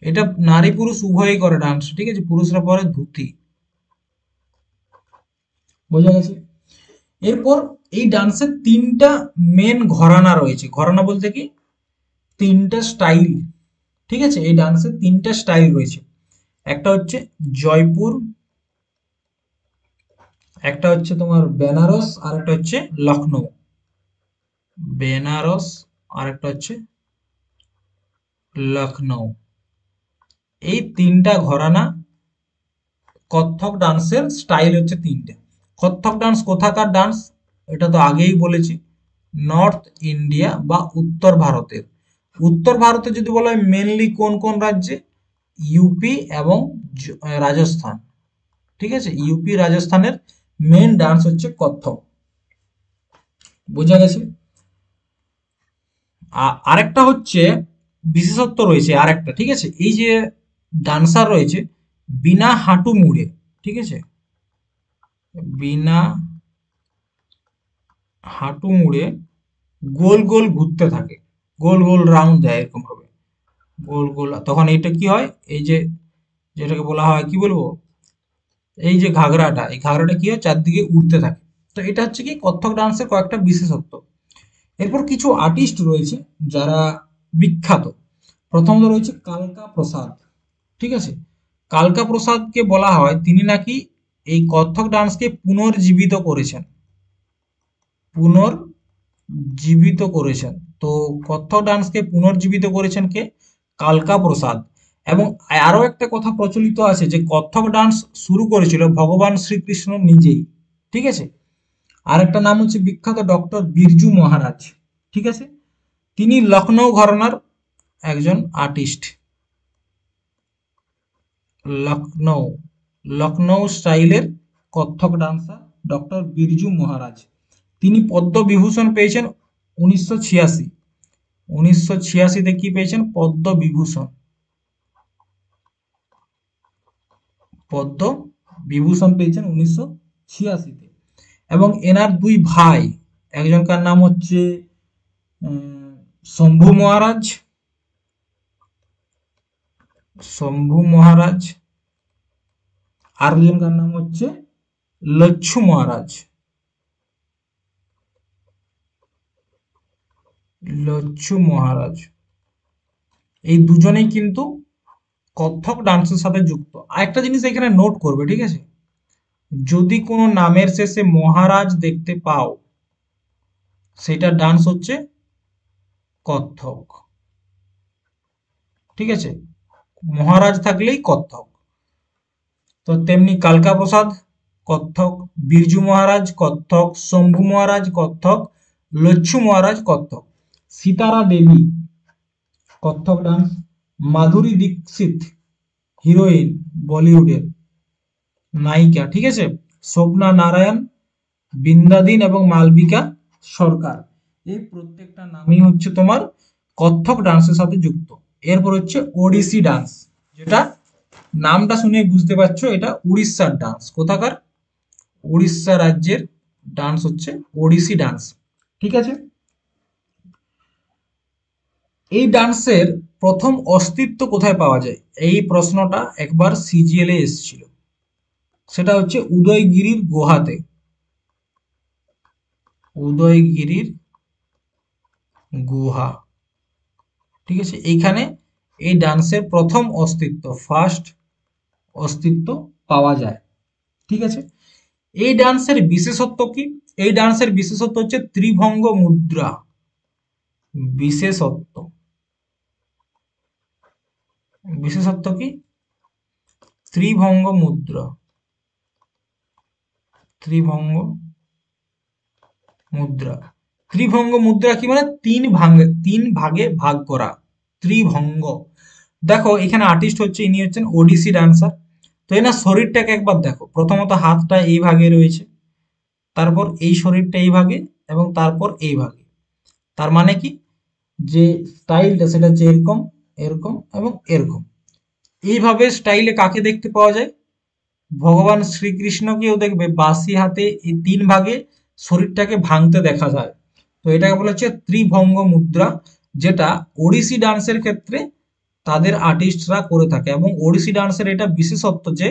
এটা নারী পুরুষ উভয়ই করে ডান্স, ঠিক আছে। পুরুষরা পরে ধুতি, বোঝা গেছে? এরপর এই ডান্সের তিনটা মেন ঘরানা রয়েছে। ঘরানা বলতে কি, তিনটা স্টাইল। ঠিক আছে, এই ডান্সের তিনটা স্টাইল রয়েছে। একটা হচ্ছে জয়পুর, একটা হচ্ছে তোমার বেনারস, আর একটা হচ্ছে লখনৌ। বেনারস আর একটা হচ্ছে লখনৌ। এই তিনটা ঘরানা কত্থক ডান্সের স্টাইল হচ্ছে তিনটে। কত্থক ডান্স কোথাকার ডান্স, এটা তো আগেই বলেছি, নর্থ ইন্ডিয়া বা উত্তর ভারতের। উত্তর ভারতে যদি বলা হয় মেনলি কোন কোন রাজ্যে, ইউপি এবং রাজস্থান। ঠিক আছে, ইউপি রাজস্থানের মেন ডান্স হচ্ছে কত্থক। বোঝা গেছে? আরেকটা হচ্ছে বিশেষত্ব রয়েছে আরেকটা, ঠিক আছে, এই যে ডান্সার রয়েছে বিনা হাঁটু মুড়ে, ঠিক আছে, বিনা হাঁটু মুড়ে গোল গোল ঘুরতে থাকে, গোল গোল রাউন্ড দেয় এরকম ভাবে, গোল গোল। তখন এটা কি হয়, এই যে যেটাকে বলা হয় কি বলবো, এই যে ঘাগরাটা, এই ঘাগরাটা কি হয় চারদিকে উড়তে থাকে। তো এটা হচ্ছে কি কত্থক ডান্সের কয়েকটা বিশেষত্ব। এরপর কিছু আর্টিস্ট রয়েছে যারা বিখ্যাত। প্রথমত রয়েছে কালকা প্রসাদ। ঠিক আছে, কালকা প্রসাদকে বলা হয় তিনি নাকি এই কত্থক ডান্সকে পুনর্জীবিত করেছেন, পুনর্জীবিত করেছেন। তো কত্থক ডান্সকে পুনর্জীবিত করেছেন কে? কালকা প্রসাদ। এবং আরো একটা কথা প্রচলিত আছে যে কত্থক ডান্স শুরু করেছিল ভগবান শ্রীকৃষ্ণ নিজেই। ঠিক আছে, আর একটা নাম হচ্ছে বিখ্যাত ডক্টর বিরজু মহারাজ। ঠিক আছে, তিনি লখনৌ ঘরানার একজন আর্টিস্ট। লখনৌ, লখনৌ স্টাইলের কত্থক ডান্সার ডক্টর বিরজু মহারাজ। তিনি পদ্মবিভূষণ পেয়েছেন 1986। 1986-তে কি পেয়েছেন? পদ্মবিভূষণ, পদ্মবিভূষণ পেয়েছেন 1986-তে। এবং এনার দুই ভাই, একজনকার নাম হচ্ছে শম্ভু মহারাজ, শম্ভু মহারাজ, আর একজনকার নাম হচ্ছে লচ্ছু মহারাজ, লচ্ছু মহারাজ। এই দুজনেই কিন্তু কত্থক ডান্সের সাথে যুক্ত। আরেকটা জিনিস এখানে নোট করবে, ঠিক আছে, যদি কোনো নামের শেষে মহারাজ দেখতে পাও, সেটা ডান্স হচ্ছে কত্থক। ঠিক আছে, মহারাজ থাকলেই কত্থক। তো তেমনি কালকা প্রসাদ কত্থক, বিরজু মহারাজ কত্থক, শম্ভু মহারাজ কত্থক, লচ্ছু মহারাজ কত্থক। সীতারা দেবী কত্থক ডান্স, মাধুরী দীক্ষিত হিরোইন বলিউডের নায়িকা, ঠিক আছে, শোভনা নারায়ণ, বৃন্দাদিন এবং মালবিকা সরকার, এই প্রত্যেকটা নামই হচ্ছে তোমার কত্থক ডান্সের সাথে যুক্ত। এরপর হচ্ছে ওড়িশি ডান্স, যেটা নামটা শুনে বুঝতে পারছো এটা উড়িষ্যার ডান্স। কোথাকার? উড়িষ্যা রাজ্যের ডান্স হচ্ছে ওড়িশি ডান্স। ঠিক আছে, এই ডান্সের প্রথম অস্তিত্ব কোথায় পাওয়া যায়, এই প্রশ্নটা একবার সিজিএল এ এসেছিল। সেটা হচ্ছে উদয়গিরির গুহাতে, উদয়গিরির গুহা। ঠিক আছে, এইখানে এই ডান্সের প্রথম অস্তিত্ব, ফার্স্ট অস্তিত্ব পাওয়া যায়। ঠিক আছে, এই ডান্সের বিশেষত্ব কি? এই ডান্সের বিশেষত্ব হচ্ছে ত্রিভঙ্গ মুদ্রা। বিশেষত্ব, বিশেষত্ব কি? ত্রিভঙ্গ মুদ্রা, ত্রিভঙ্গ মুদ্রা। ত্রিভঙ্গ মুদ্রা কি মানে তিন ভাগে ভাগ করা, ত্রিভঙ্গ। দেখো এখানে আর্টিস্ট হচ্ছে, ইনি হচ্ছেন ওডিসি ডান্সার। তো এনার শরীরটাকে একবার দেখো, প্রথমত হাতটা এই ভাগে রয়েছে, তারপর এই শরীরটা এই ভাগে, এবং তারপর এই ভাগে। তার মানে কি, যে স্টাইলটা সেটা হচ্ছে এরকম, এরকম এবং এরকম। এইভাবে স্টাইলে কাকে দেখতে পাওয়া যায়? ভগবান শ্রীকৃষ্ণকেও দেখবে বাঁশি হাতে এই তিন ভাগে শরীরটাকে ভাঙতে দেখা যায়। তো এটাকে বলা হচ্ছে ত্রিভঙ্গ মুদ্রা, যেটা ওড়িশি ডান্সের ক্ষেত্রে তাদের আর্টিস্টরা করে থাকে। এবং ওড়িশি ডান্সের এটা বিশেষত্ব যে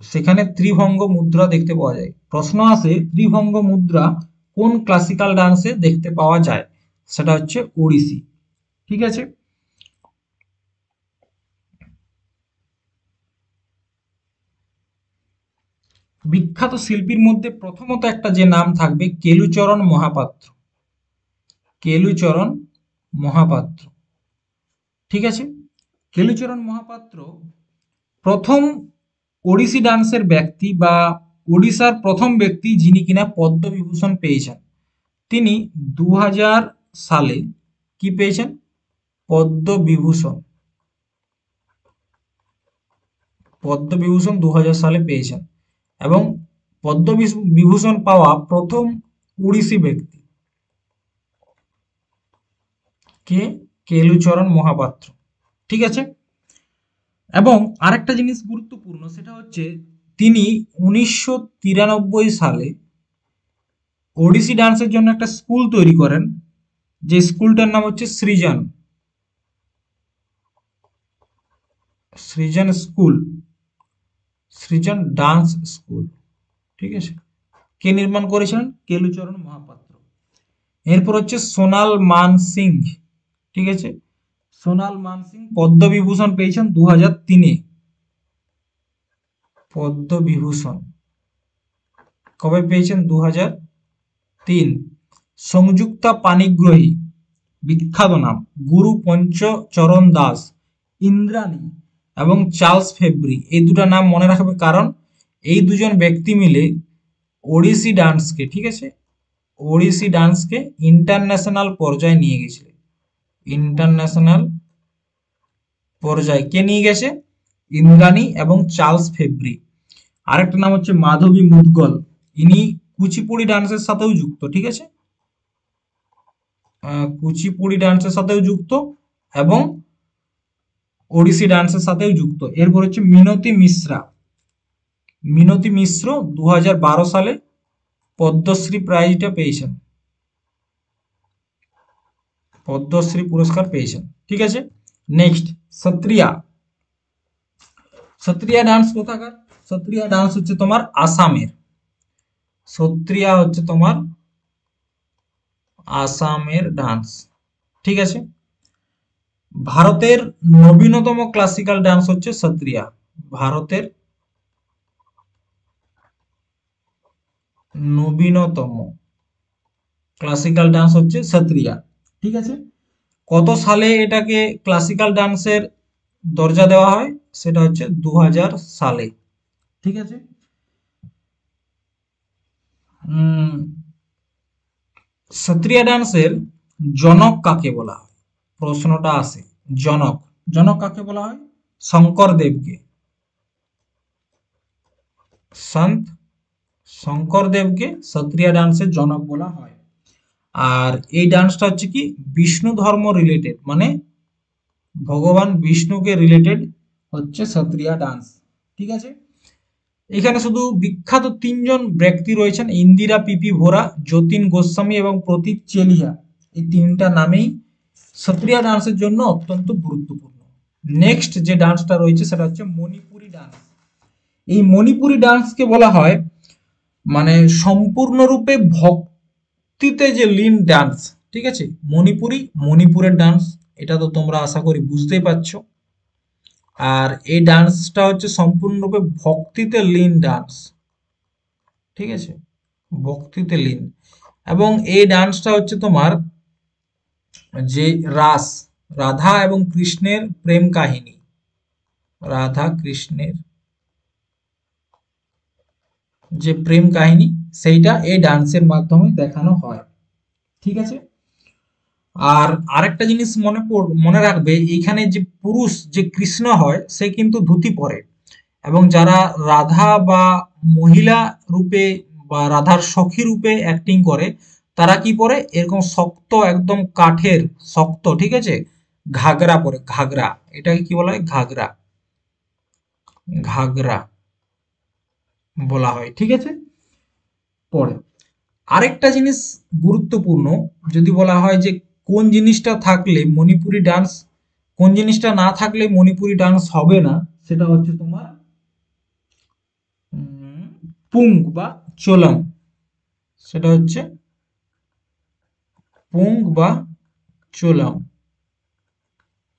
সেখানে ত্রিভঙ্গ মুদ্রা দেখতে পাওয়া যায়। প্রশ্ন আসে ত্রিভঙ্গ মুদ্রা কোন ক্লাসিক্যাল ডান্সে দেখতে পাওয়া যায়, সেটা হচ্ছে ওড়িশি। ঠিক আছে, বিখ্যাত শিল্পীর মধ্যে প্রথমত একটা যে নাম থাকবে কেলুচরণ মহাপাত্র। কেলুচরণ মহাপাত্র, ঠিক আছে। কেলুচরণ মহাপাত্র প্রথম ওড়িশি ডান্সের ব্যক্তি বা ওড়িশার প্রথম ব্যক্তি যিনি কিনা পদ্মবিভূষণ পেয়েছেন। তিনি 2000 সালে কি পেয়েছেন? পদ্মবিভূষণ। পদ্মবিভূষণ 2000 সালে পেয়েছেন এবং পদ্মবিভূষণ পাওয়া প্রথম ওড়িশি ব্যক্তি কে? কেলুচরণ মহাপাত্র। ঠিক আছে, এবং আরেকটা জিনিস গুরুত্বপূর্ণ, সেটা হচ্ছে তিনি 1993 সালে ওড়িশি ডান্সের জন্য একটা স্কুল তৈরি করেন, যে স্কুলটার নাম হচ্ছে সৃজন। সৃজন স্কুল, সৃজন ডান্স স্কুল। ঠিক আছে, কে নির্মাণ করেছিলেন? কেলুচরণ মহাপাত্র। এরপর হচ্ছে সোনাল মান সিং। ঠিক আছে, সোনাল মান সিং পদ্মবিভূষণ পেয়েছেন 2003-এ। পদ্মবিভূষণ কবে পেয়েছেন? 2003। সংযুক্তা পানিগ্রাহী, বিখ্যাত নাম, গুরু পঞ্চচরণ দাস, ইন্দ্রাণী এবং চার্লস ফেব্রি, এই দুটো নাম মনে রাখবে, কারণ এই দুজন ব্যক্তি মিলে ওড়িশি ডান্সকে, ঠিক আছে, ওড়িশি ডান্সকে ইন্টারন্যাশনাল পর্যায়ে নিয়ে গেছিলেন। ইন্টারন্যাশনাল পর্যায়ে কে নিয়ে গেছে? ইন্দ্রাণী এবং চার্লস ফেব্রি। আরেকটা নাম হচ্ছে মাধবী মুদগল, ইনি কুচিপুড়ি ডান্সের সাথেও যুক্ত। ঠিক আছে, কুচিপুড়ি ডান্সের সাথেও যুক্ত এবং ওড়িশি ডান্সের সাথেও যুক্ত। এরপর হচ্ছে মিনতি মিশ্রা। মিনতি মিশ্র 2012 সালে পদ্মশ্রী প্রাইজটা পেয়েছেন, পদ্মশ্রী পুরস্কার পেয়েছেন। ঠিক আছে, নেক্সট সত্রিয়া। সত্রিয়া ডান্স কোথাকার? সত্রিয়া ডান্স হচ্ছে তোমার আসামের। সত্রিয়া হচ্ছে তোমার আসামের ডান্স। ঠিক আছে, ভারতের নবীনতম ক্লাসিক্যাল ডান্স হচ্ছে সত্রিয়া। ভারতের নবীনতম ক্লাসিক্যাল ডান্স হচ্ছে সত্রিয়া। ঠিক আছে, কত সালে এটাকে ক্লাসিক্যাল ডান্সের দরজা দেওয়া হয়? সেটা হচ্ছে 2000 সালে। ঠিক আছে, সত্রিয়া ডান্সের জনক কাকে বলা হয়? প্রশ্নটা আসে, জনক, জনক কাকে বলা হয়? শঙ্কর দেবকে। সন্ত শঙ্কর দেবকে সত্রিয়া ডান্সের জনক বলা হয়। আর এই ডান্সটা হচ্ছে কি বিষ্ণু ধর্ম রিলেটেড, মানে ভগবান বিষ্ণুকে রিলেটেড হচ্ছে সত্রিয়া ডান্স। ঠিক আছে, এখানে শুধু বিখ্যাত তিনজন ব্যক্তি রয়েছেন, ইন্দিরা পিপি ভোরা, যতীন গোস্বামী এবং প্রতীক চেলিয়া। এই তিনটা নামেই সত্রিয়া ডান্সের জন্য অত্যন্ত গুরুত্বপূর্ণ। নেক্সট যে ডান্সটা রয়েছে সেটা হচ্ছে মণিপুরি ডান্স। এই মণিপুরি ডান্সকে বলা হয় মানে সম্পূর্ণরূপে ভক্তিতে যে লীন ডান্স। ঠিক আছে, মণিপুরের ডান্স, এটা তো তোমরা আশা করি বুঝতেই পারছো। আর এই ডান্সটা হচ্ছে সম্পূর্ণরূপে ভক্তিতে লীন ডান্স। ঠিক আছে, ভক্তিতে লীন। এবং এই ডান্সটা হচ্ছে তোমার যে রাস, রাধা এবং কৃষ্ণের প্রেম কাহিনী, রাধা কৃষ্ণের যে প্রেম কাহিনী, সেইটা এই ডান্সের মাধ্যমে দেখানো হয়। ঠিক আছে, আর আরেকটা জিনিস মনে রাখবে, এইখানে যে পুরুষ যে কৃষ্ণ হয় সে কিন্তু ধুতি পরে, এবং যারা রাধা বা মহিলা রূপে বা রাধার সখী রূপে অ্যাক্টিং করে তারা কি পরে? এরকম শক্ত, একদম কাঠের শক্ত, ঠিক আছে, ঘাগরা পরে, ঘাগরা। এটাকে কি বলা হয়? ঘাগরা, ঘাগরা বলা হয়। ঠিক আছে, পরে আরেকটা জিনিস গুরুত্বপূর্ণ, যদি বলা হয় যে কোন জিনিসটা থাকলে মণিপুরি ডান্স, কোন জিনিসটা না থাকলে মণিপুরি ডান্স হবে না, সেটা হচ্ছে তোমার পুং বা চোলাম, সেটা হচ্ছে পুং বা চোলাম।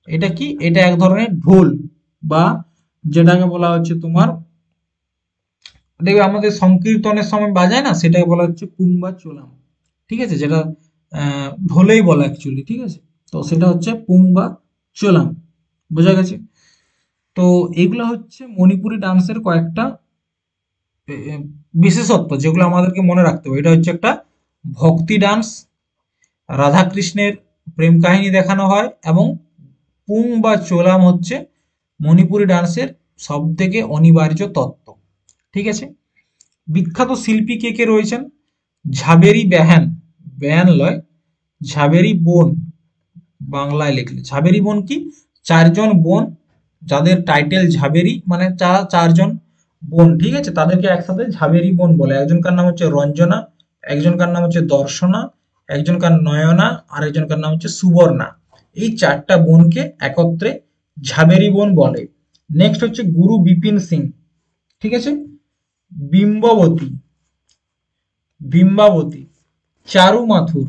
এটা কি? এটা এক ধরনের ঢোল, বা যেটাকে বলা হচ্ছে তোমার, দেখবে আমাদের সংকীর্তনের সময় বাজায় না, সেটাকে বলা হচ্ছে পুং বা চোলাম। ঠিক আছে, যেটা ঢোলেই বলা অ্যাকচুয়ালি। ঠিক আছে, তো সেটা হচ্ছে পুং বা চোলাম। বোঝা গেছে? তো এগুলো হচ্ছে মণিপুরি ডান্সের কয়েকটা এ, এ, বিশেষত্ব, যেগুলো আমাদেরকে মনে রাখতে হবে। এটা হচ্ছে একটা ভক্তি ডান্স, রাধাকৃষ্ণের প্রেম কাহিনী দেখানো হয়, এবং পুং বা চোলাম হচ্ছে মণিপুরি ডান্সের সব থেকে অনিবার্য তত্ত্ব। ঠিক আছে, বিখ্যাত শিল্পী কে কে রয়েছেন? ঝাবেরি বেহেন, বেহেন লয়, ঝাবেরি বোন, বাংলায় লিখলে ঝাবেরি বোন কি? চারজন বোন, যাদের টাইটেল ঝাবেরি, মানে চারজন বোন। ঠিক আছে, তাদেরকে একসাথে ঝাবেরি বোন বলে। একজনকার নাম হচ্ছে রঞ্জনা, একজনকার নাম হচ্ছে দর্শনা, একজনকার নয়না, আর একজনকার নাম হচ্ছে সুবর্ণা। এই চারটা বোনকে একত্রে ঝাবেরি বোন বলে। নেক্সট হচ্ছে গুরু বিপিন সিং। ঠিক আছে, বিম্ববতী, বিম্বাবতী, চারু মাথুর,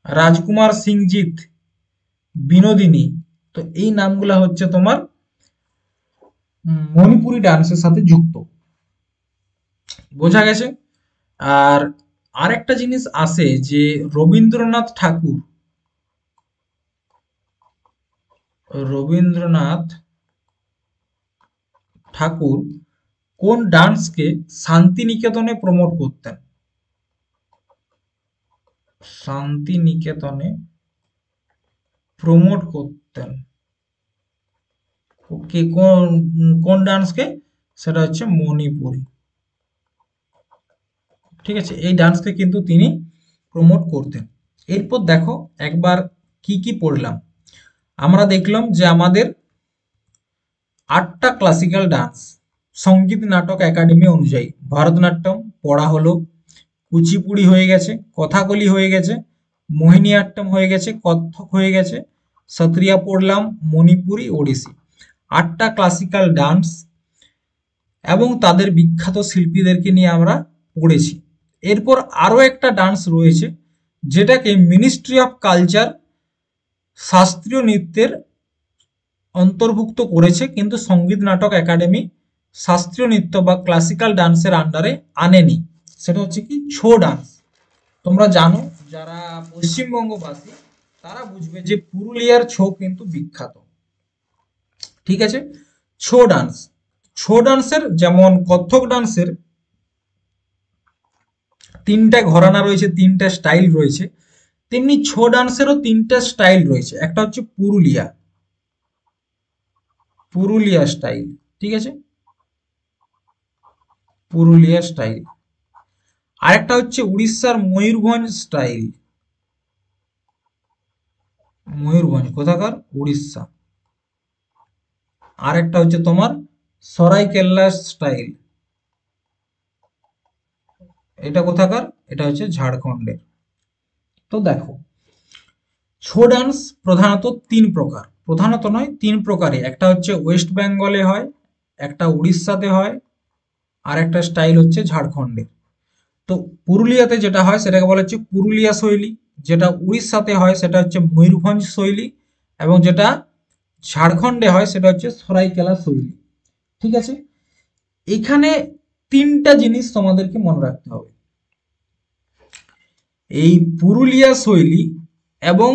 রাজকুমার সিংজিৎ, বিনোদিনী। তো এই নামগুলা হচ্ছে তোমার মণিপুরি ডান্সের সাথে যুক্ত। বোঝা গেছে? আর আরেকটা জিনিস আছে যে রবীন্দ্রনাথ ঠাকুর, রবীন্দ্রনাথ ঠাকুর কোন ডান্সকে শান্তিনিকেতনে প্রমোট করতেন? শান্তিনিকেতনে প্রমোট করতেন। ওকে, কোন কোন ডান্সকে? সেটা হচ্ছে মণিপুরি। ঠিক আছে, এই ডান্সকে কিন্তু তিনি প্রমোট করতেন। এরপর দেখো একবার কি কি পড়লাম। আমরা দেখলাম যে আমাদের 8টা ক্লাসিক্যাল ডান্স সঙ্গীত নাটক একাডেমি অনুযায়ী। ভরতনাট্যম পড়া হলো, কুচিপুড়ি হয়ে গেছে, কথাকলি হয়ে গেছে, মোহিনীআট্টম হয়ে গেছে, কত্থক হয়ে গেছে, সত্রিয়া পড়লাম, মণিপুরি, ওড়িশি। 8টা ক্লাসিক্যাল ডান্স এবং তাদের বিখ্যাত শিল্পীদেরকে নিয়ে আমরা পড়েছি। এরপর আরও একটা ডান্স রয়েছে, যেটাকে মিনিস্ট্রি অফ কালচার শাস্ত্রীয় নৃত্যের অন্তর্ভুক্ত করেছে, কিন্তু সঙ্গীত নাটক একাডেমি শাস্ত্রীয় নৃত্য বা ক্লাসিক্যাল ডান্সের আন্ডারে আনেনি। সেটা হচ্ছে কি? ছৌ ডান্স। তোমরা জানো, যারা পশ্চিমবঙ্গবাসী তারা বুঝবে যে পুরুলিয়ার ছৌ কিন্তু বিখ্যাত। ঠিক আছে, ছৌ ডান্স, ছৌ ডান্সের যেমন কত্থক ডান্সের 3টা ঘরানা রয়েছে, 3টা স্টাইল রয়েছে, তেমনি ছৌ ডান্সেরও 3টা স্টাইল রয়েছে। একটা হচ্ছে পুরুলিয়া, পুরুলিয়া স্টাইল। ঠিক আছে, পুরুলিয়া স্টাইল। আরেকটা হচ্ছে উড়িষ্যার ময়ূরভঞ্জ স্টাইল, ময়ূরভঞ্জ কোথাকার? উড়িষ্যা। আরেকটা হচ্ছে তোমার সরাইকেল্লা স্টাইল, এটা কোথাকার? এটা হচ্ছে ঝাড়খণ্ডের। তো দেখো, ছৌ ডান্স প্রধানত 3 প্রকার, প্রধানত নয় 3 প্রকারে। একটা হচ্ছে ওয়েস্ট বেঙ্গলে হয়, একটা উড়িষ্যাতে হয়, আর একটা স্টাইল হচ্ছে ঝাড়খণ্ডে। তো পুরুলিয়াতে যেটা হয় সেটাকে বলা হচ্ছে পুরুলিয়া শৈলী, যেটা উড়িষ্যাতে হয় সেটা হচ্ছে ময়ূরভঞ্জ শৈলী, এবং যেটা ঝাড়খণ্ডে হয় সেটা হচ্ছে সরাইকেলা শৈলী। ঠিক আছে, এখানে 3টা জিনিস তোমাদেরকে মনে রাখতে হবে। এই পুরুলিয়া শৈলী এবং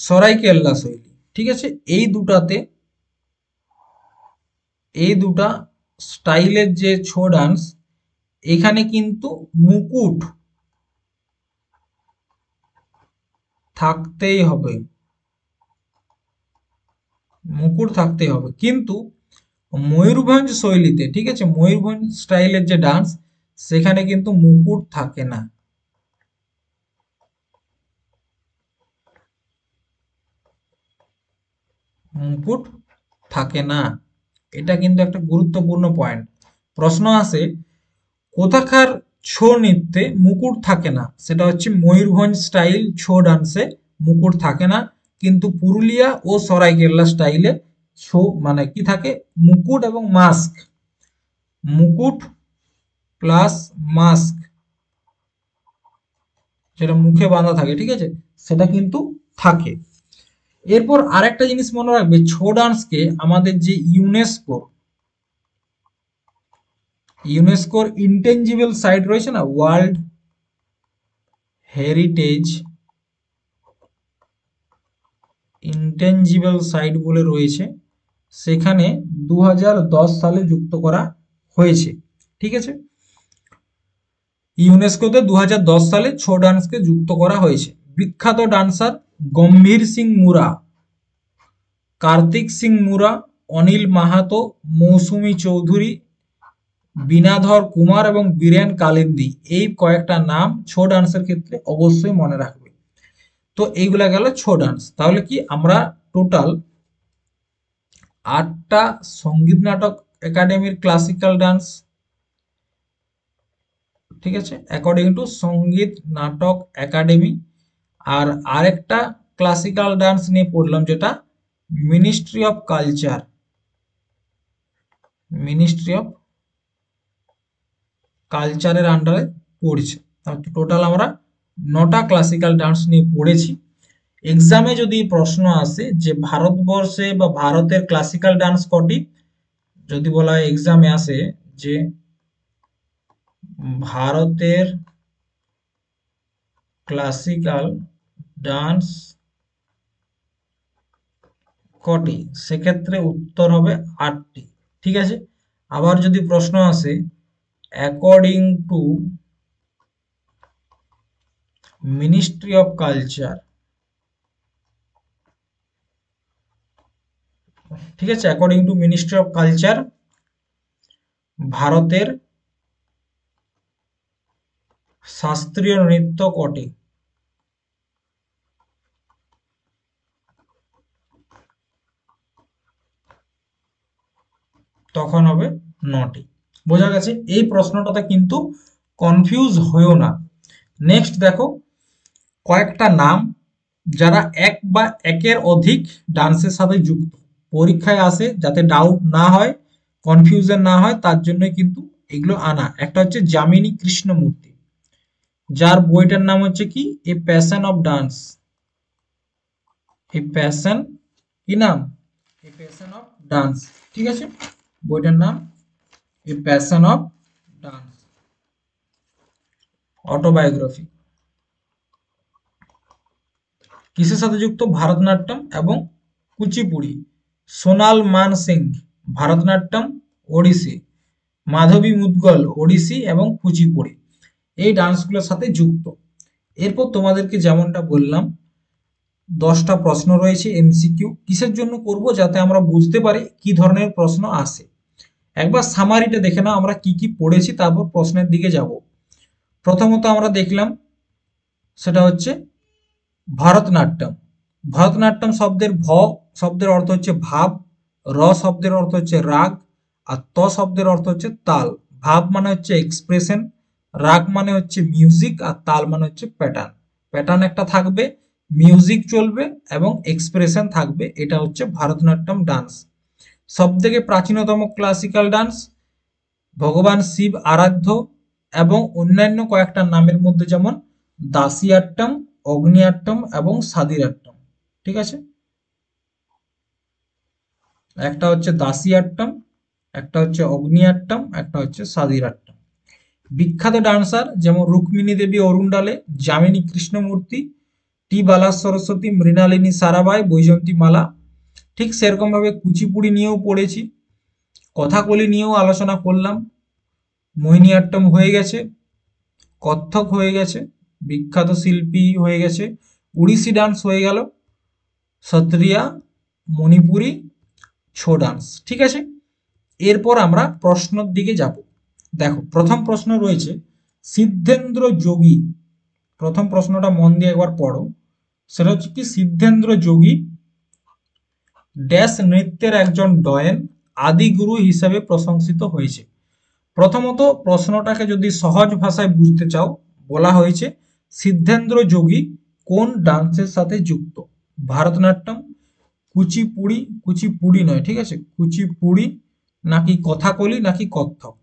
সরাইকেল্লা শৈলী, ঠিক আছে, এই দুটা স্টাইলের যে ছৌ ডান্স, এখানে কিন্তু মুকুট থাকতেই হবে, মুকুট থাকতেই হবে। কিন্তু ময়ূরভঞ্জ শৈলীতে, ঠিক আছে, ময়ূরভঞ্জ স্টাইলের যে ডান্স, সেখানে কিন্তু মুকুট থাকে না। মুকুট থাকে না, এটা কিন্তু একটা গুরুত্বপূর্ণ পয়েন্ট। প্রশ্ন আসে কোথাকার ছৌ নৃত্যে মুকুট থাকে না? সেটা হচ্ছে ময়ূরভঞ্জ স্টাইল ছৌ ডান্সে মুকুট থাকে না, কিন্তু পুরুলিয়া ও সরাইকেল্লা স্টাইলে ছৌ মানে কি থাকে? মুকুট এবং মাস্ক, মুকুট প্লাস মাস্ক, যেটা মুখে বাঁধা থাকে, ঠিক আছে, সেটা কিন্তু থাকে। এরপর আরেকটা জিনিস মনে রাখবে, ছৌ ডান্সকে আমাদের যে ইউনেস্কোর ইনটেনজিবল সাইট রয়েছে না, ওয়ার্ল্ড হেরিটেজ ইনটেনজিবল সাইট বলে রয়েছে, সেখানে 2010 সালে যুক্ত করা হয়েছে, ঠিক আছে। ইউনেস্কোতে 2010 সালে ছৌ ডান্সকে যুক্ত করা হয়েছে। বিখ্যাত ডান্সার গম্ভীর সিং মুরা, কার্তিক সিং মুরা, অনিল মাহাতো, মৌসুমী চৌধুরী, বিনাধর কুমার এবং বীরেন কালিন্দী, এই কয়েকটা নাম ছৌ ডান্সের ক্ষেত্রে অবশ্যই মনে রাখবে। তো এইগুলা গেল ছৌ ডান্স। তাহলে কি আমরা টোটাল 8টা সঙ্গীত নাটক একাডেমির ক্লাসিক্যাল ডান্স, ঠিক আছে, অ্যাকর্ডিং টু সঙ্গীত নাটক একাডেমি, আর আরেকটা ক্লাসিক্যাল ডান্স নিয়ে পড়লাম যেটা ministry of culture, ministry of কালচারের আন্ডারে পড়ছে। তাহলে টোটাল আমরা 9টা ক্লাসিক্যাল ডান্স নিয়ে পড়েছি। এক্সামে যদি প্রশ্ন আসে যে ভারতবর্ষে বা ভারতের ক্লাসিক্যাল ডান্স কটি, যদি বলা হয় এক্সামে আসে যে ভারতের ক্লাসিক্যাল ডান্স কটি, সেক্ষেত্রে উত্তর হবে 8টি, ঠিক আছে। আবার যদি প্রশ্ন আসে according to ministry of culture, ঠিক আছে, according to ministry of culture ভারতের শাস্ত্রীয় নৃত্য কটি, তখন হবে 9টি। বোঝা গেছে? এই প্রশ্নটাতে কিন্তু কনফিউজ হয়েও না। নেক্সট দেখো কয়েকটা নাম যারা এক বা একের অধিক ডান্সের সাথে যুক্ত, পরীক্ষায় আসে, যাতে ডাউট না হয়, কনফিউশন না হয়, তার জন্য কিন্তু এগুলো আনা। একটা হচ্ছে যামিনী কৃষ্ণমূর্তি, যার বইটার নাম হচ্ছে কি a passion of dance, A passion, কি নাম, এ প্যাশন অফ ডান্স, ঠিক আছে, বইটার নাম এ প্যাশন অফ ডান্স, অটোবায়োগ্রাফি। কিসের সাথে যুক্ত, ভারতনাট্যম এবং কুচিপুড়ি। সোনাল মান সিং ভারতনাট্যম ওড়িশি, মাধবী মুদগল ওড়িশি এবং কুচিপুড়ি, এই ডান্সগুলোর সাথে যুক্ত। এরপর তোমাদেরকে যেমনটা বললাম 10টা প্রশ্ন রয়েছে এমসিকিউ, কিসের জন্য করব, যাতে আমরা বুঝতে পারি কি ধরনের প্রশ্ন আসে। একবার সামারিটা দেখে নাও আমরা কি কি পড়েছি, তারপর প্রশ্নের দিকে যাব। প্রথমত আমরা দেখলাম সেটা হচ্ছে ভারতনাট্যম। ভারতনাট্যম শব্দের শব্দের অর্থ হচ্ছে ভাব, শব্দের অর্থ হচ্ছে রাগ, আর শব্দের অর্থ হচ্ছে তাল। ভাব মানে হচ্ছে এক্সপ্রেশন, রাগ মানে হচ্ছে মিউজিক, আর তাল মানে হচ্ছে প্যাটার্ন। প্যাটার্ন একটা থাকবে, মিউজিক চলবে এবং এক্সপ্রেশন থাকবে, এটা হচ্ছে ভারতনাট্যম ডান্স। সব থেকে প্রাচীনতম ক্লাসিক্যাল ডান্স, ভগবান শিব আরাধ্য, এবং অন্যান্য কয়েকটা নামের মধ্যে যেমন দাসিয়াট্টম, অগ্নিয়াট্টম এবং সাদিরাট্টম, ঠিক আছে। একটা হচ্ছে দাসিয়াট্টম, একটা হচ্ছে অগ্নিয়াট্টম, একটা হচ্ছে সাদিরাট্টম। বিখ্যাত ডান্সার যেমন রুক্মিণী দেবী অরুণডালে, যামিনী কৃষ্ণমূর্তি, টি বালা সরস্বতী, মৃণালিনী সারাবাই, বৈজন্তী মালা। ঠিক সেরকম ভাবে কুচিপুড়ি নিয়েও পড়েছি, কথাকলি নিয়েও আলোচনা করলাম, মোহিনীয়াট্টম হয়ে গেছে, কত্থক হয়ে গেছে, বিখ্যাত শিল্পী হয়ে গেছে, উড়িষ্যি ডান্স হয়ে গেল, সত্রিয়া, মণিপুরি, ছৌ ডান্স, ঠিক আছে। এরপর আমরা প্রশ্নের দিকে যাব। দেখো প্রথম প্রশ্ন রয়েছে সিদ্ধেন্দ্র যোগী, প্রথম প্রশ্নটা মন দিয়ে একবার পড়ো, সেটা হচ্ছে কি সিদ্ধেন্দ্র যোগী ড্যাশ নৃত্যের একজন ডয়েন, আদিগুরু হিসেবে প্রশংসিত হয়েছে। প্রথমত প্রশ্নটাকে যদি সহজ ভাষায় বুঝতে চাও, বলা হয়েছে সিদ্ধেন্দ্র যোগী কোন ডান্সের সাথে যুক্ত, ভারতনাট্যম, কুচিপুড়ি, কুচিপুড়ি নয়, ঠিক আছে, কুচিপুড়ি নাকি কথাকলি নাকি কত্থক।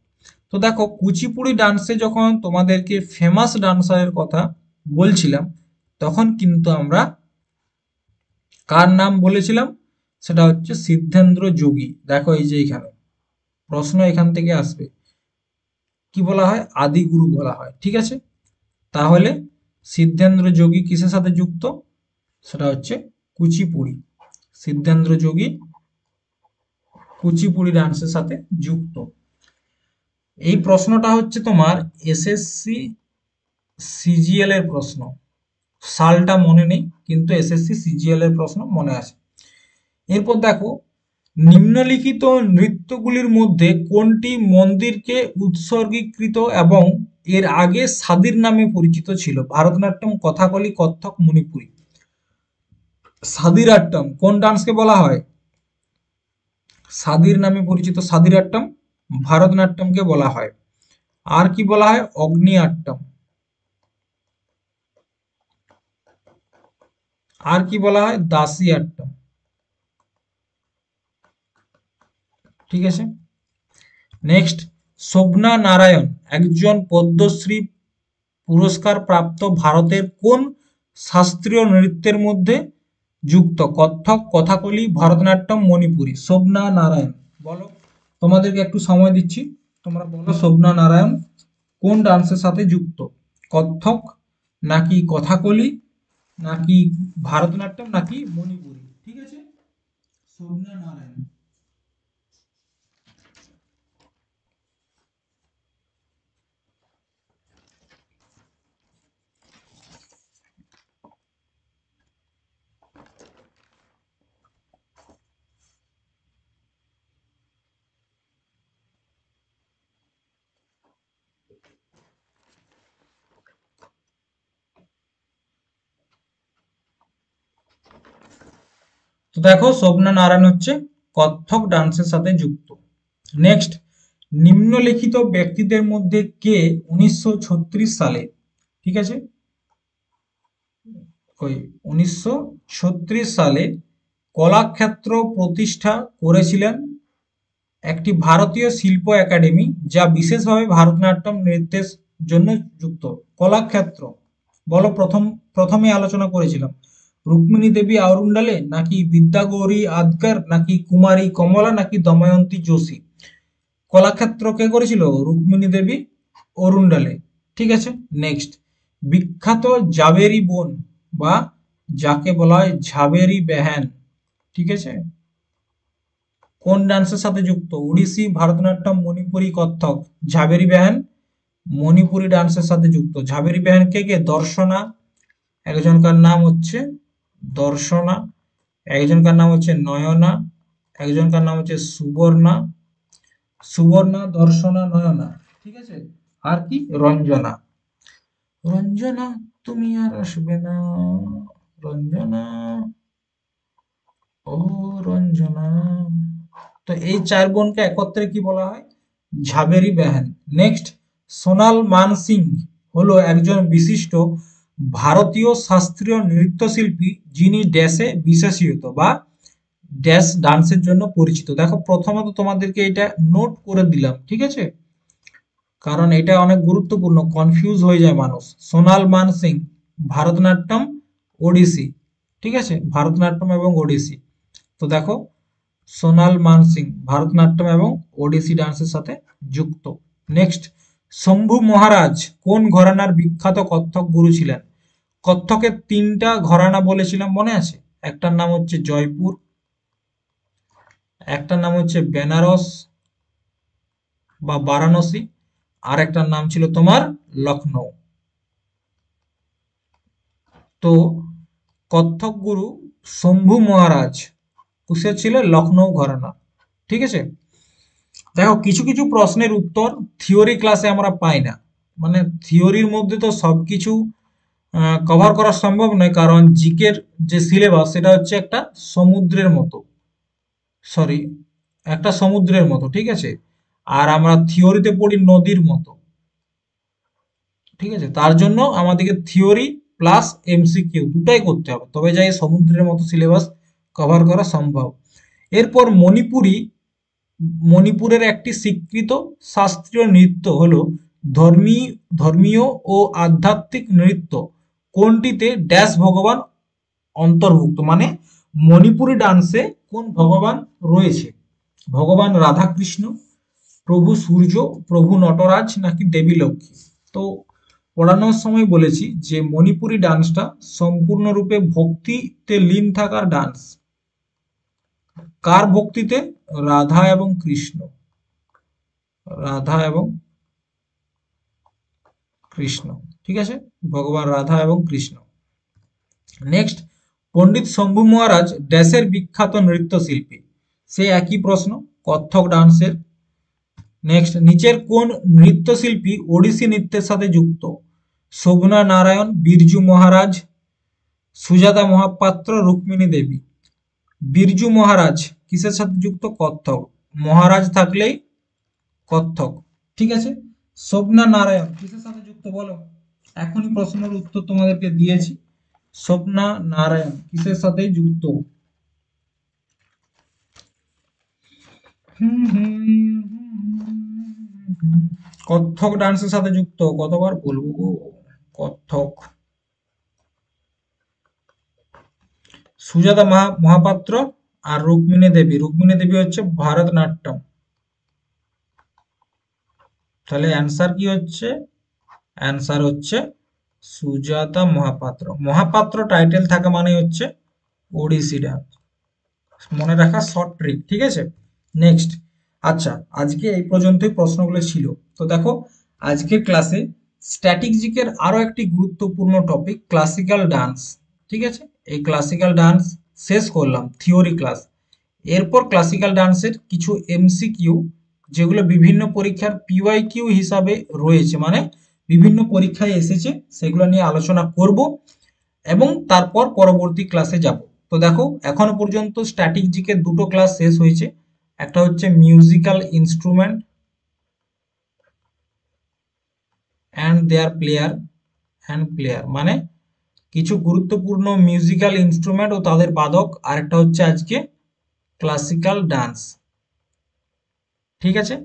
তো দেখো কুচিপুড়ি ডান্সে যখন তোমাদেরকে ফেমাস ডান্সারের কথা বলছিলাম, তখন কিন্তু আমরা কার নাম বলেছিলাম? সেটা হচ্ছে সিদ্ধেন্দ্র যোগী। দেখো এই যে এখানে প্রশ্ন এখান থেকে আসবে, কি বলা হয়? আদিগুরু বলা হয়, ঠিক আছে। তাহলে সিদ্ধেন্দ্র যোগী কিসের সাথে যুক্ত? সেটা হচ্ছে কুচিপুড়ি। সিদ্ধেন্দ্র যোগী কুচিপুড়ি ডান্সের সাথে যুক্ত। এই প্রশ্নটা হচ্ছে তোমার এসএসসি সিজিএল এর প্রশ্ন। সালটা মনে নেই, কিন্তু এসএসসি সিজিএল এর প্রশ্ন মনে আছে। এরপর দেখো, নিম্নলিখিত নৃত্যগুলির মধ্যে কোনটি মন্দিরকে উৎসর্গীকৃত এবং এর আগে সাদির নামে পরিচিত ছিল? ভারতনাট্যম, কথাকলি, কত্থক, মণিপুরী। সাদিরাট্টম কোন ডান্সকে বলা হয়? সাদির নামে পরিচিত সাদিরাট্টম ভারতনাট্যমকে বলা হয়। আর কি বলা হয়? অগ্নিয়াট্টম। আর কি বলা হয়? দাসিয়াট্টম। ঠিক আছে। নেক্সট, শোভনা নারায়ণ একজন পদ্মশ্রী পুরস্কার প্রাপ্ত ভারতের কোন শাস্ত্রীয় নৃত্যের মধ্যে যুক্ত? কত্থক, কথাকলি, ভরতনাট্যম, মণিপুরী। শোভনা নারায়ণ, বলো। তোমাদেরকে একটু সময় দিচ্ছি, তোমরা বলো শোভনা নারায়ণ কোন ডান্সের সাথে যুক্ত? কত্থক, নাকি কথাকলি, নাকি ভারতনাট্যম, নাকি মণিপুরী? ঠিক আছে, শোভনা নারায়ণ। তো দেখো শোভনা নারায়ণ হচ্ছে কত্থক ডান্সের সাথে যুক্ত। নেক্সট, নিম্নলিখিত ব্যক্তিদের মধ্যে কে 1936 সালে, ঠিক আছে, ওই 1936 সালে কলাক্ষেত্র প্রতিষ্ঠা করেছিলেন একটি ভারতীয় শিল্প একাডেমি, যা বিশেষভাবে ভারতনাট্যম নৃত্যের জন্য যুক্ত? কলাক্ষেত্র, বলো। প্রথমে আলোচনা করেছিলাম রুক্মিণী দেবী আরুন্ডালে, নাকি বিদ্যাগৌরী আদকর, নাকি কুমারী কমলা, নাকি দময়ন্তী যোশী। কলাক্ষেত্র কে করেছিল? রুক্মিণী দেবী অরুন্ডালে। ঠিক আছে। নেক্সট, বিখ্যাত জাবেরি বোন বা যাকে বলা হয় ঝাবেরি বেহেন, ঠিক আছে, কোন ডান্সের সাথে যুক্ত? ওড়িশি, ভারতনাট্যম, মণিপুরী, কত্থক। ঝাবেরি বেহেন মণিপুরী ডান্সের সাথে যুক্ত। ঝাবেরি বেহেন কে কে? দর্শনা, একজনকার নাম হচ্ছে দর্শনা, একজনকার নাম হচ্ছে নয়না, একজনকার নাম হচ্ছে সুবর্ণা। সুবর্ণা, দর্শনা, নয়না, ঠিক আছে। আর কি? রঞ্জনা। রঞ্জনা তুমি আর আসবে না, রঞ্জনা, ও রঞ্জনা। তো এই চার বোনকে একত্রে কি বলা হয়? ঝাবেরি বেহেন। নেক্সট, সোনাল মানসিং হলো একজন বিশিষ্ট ভারতীয় শাস্ত্রীয় নৃত্যশিল্পী, যিনি ড্যাশে বিশেষিত বা ড্যাশ ডান্সের জন্য পরিচিত। দেখো প্রথমত তোমাদেরকে এটা নোট করে দিলাম, ঠিক আছে, কারণ এটা অনেক গুরুত্বপূর্ণ, কনফিউজ হয়ে যায় মানুষ। সোনাল মানসিং, ভারতনাট্যম, ওড়িশি, ঠিক আছে, ভারতনাট্যম এবং ওড়িশি। তো দেখো সোনাল মানসিং ভারতনাট্যম এবং ওড়িশি ডান্সের সাথে যুক্ত। নেক্সট, শম্ভু মহারাজ কোন ঘরানার বিখ্যাত কত্থক গুরু ছিলেন? কত্থকের তিনটা ঘরানা বলেছিলাম, মনে আছে? একটার নাম হচ্ছে জয়পুর, একটার নাম হচ্ছে বেনারস বা বারাণসী, আর একটার নাম ছিল তোমার লখনৌ। তো কত্থক গুরু শম্ভু মহারাজ কুসে ছিল? লখনৌ ঘরানা, ঠিক আছে। দেখো কিছু কিছু প্রশ্নের উত্তর থিওরি ক্লাসে আমরা পাই না, মানে থিওরির মধ্যে তো সবকিছু কভার করা সম্ভব নয়, কারণ জিকের যে সিলেবাস সেটা হচ্ছে একটা সমুদ্রের মতো, সরি, একটা সমুদ্রের মতো, ঠিক আছে। আর আমরা থিওরিতে পড়ি নদীর মতো, ঠিক আছে। তার জন্য আমাদেরকে থিওরি প্লাস এমসিকিউ দুটাই করতে হবে, তবে যাই সমুদ্রের মতো সিলেবাস কভার করা সম্ভব। এরপর মণিপুরি মণিপুরের একটি স্বীকৃত শাস্ত্রীয় নৃত্য হলো ধর্মীয় ও আধ্যাত্মিক নৃত্য কোনটিতে ড্যাশ ভগবান অন্তর্ভুক্ত, মানে মণিপুরি ডান্সে কোন ভগবান রয়েছে? ভগবান রাধাকৃষ্ণ, প্রভু সূর্য, প্রভু নটরাজ নাকি দেবী লক্ষ্মী? তো পড়ানোর সময় বলেছি যে মণিপুরি ডান্সটা সম্পূর্ণরূপে ভক্তিতে লীন থাকার ডান্স। কার ভক্তিতে? রাধা এবং কৃষ্ণ, রাধা এবং কৃষ্ণ, ঠিক আছে, ভগবান রাধা এবং কৃষ্ণ। নেক্সট, পণ্ডিত শম্ভু মহারাজ ড্যাশের বিখ্যাত নৃত্যশিল্পী? সে একই প্রশ্ন, কত্থক ডান্সের। নেক্সট, নিচের কোন নৃত্যশিল্পী ওড়িশি নৃত্যের সাথে যুক্ত? শোভনা নারায়ণ, বিরজু মহারাজ, সুজাতা মহাপাত্র, রুক্মিণী দেবী। বিরজু মহারাজ কিসের সাথে যুক্ত? কত্থক। মহারাজ থাকলেই কত্থক, ঠিক আছে। শোভনা নারায়ণ কিসের সাথে যুক্ত বলো? এখনই প্রশ্নের উত্তর তোমাদেরকে দিয়েছি। শোভনা নারায়ণ কিসের সাথে যুক্ত? কত্থক ডান্সের সাথে যুক্ত। কতবার বলবো গো? কত্থক। সুজাতা মহাপাত্র আর রুক্মিণী দেবী। রুক্মিণী দেবী হচ্ছে ভারতনাট্যম। তাহলে অ্যান্সার কি হচ্ছে? অ্যান্সার হচ্ছে সুজাতা মহাপাত্র। মহাপাত্র টাইটেল থাকা মানে হচ্ছে ওড়িশি ডান্স। মনে রাখা শর্ট ট্রিক, ঠিক আছে। নেক্সট, আচ্ছা আজকে এই পর্যন্তই প্রশ্নগুলো ছিল। তো দেখো আজকের ক্লাসে স্ট্যাটিক জিকের আরো একটি গুরুত্বপূর্ণ টপিক ক্লাসিক্যাল ডান্স, ঠিক আছে। এই ক্লাসিক্যাল ডান্স শেষ করলাম থিওরি ক্লাস। এরপর ক্লাসিক্যাল ডান্সের কিছু এমসিকিউ যেগুলো বিভিন্ন পরীক্ষার পিওয়াইকিউ হিসাবে রয়েছে, মানে বিভিন্ন পরীক্ষায় এসেছে, সেগুলো নিয়ে আলোচনা করব এবং তারপর পরবর্তী ক্লাসে যাব। তো দেখো এখনো পর্যন্ত স্ট্যাটিক জিকে দুটো ক্লাস শেষ হয়েছে। একটা হচ্ছে musical instrument and their player, মানে কিছু গুরুত্বপূর্ণ মিউজিক্যাল ইনস্ট্রুমেন্ট ও তাদের বাদক। আর একটা হচ্ছে আজকে ক্লাসিক্যাল ডান্স, ঠিক আছে।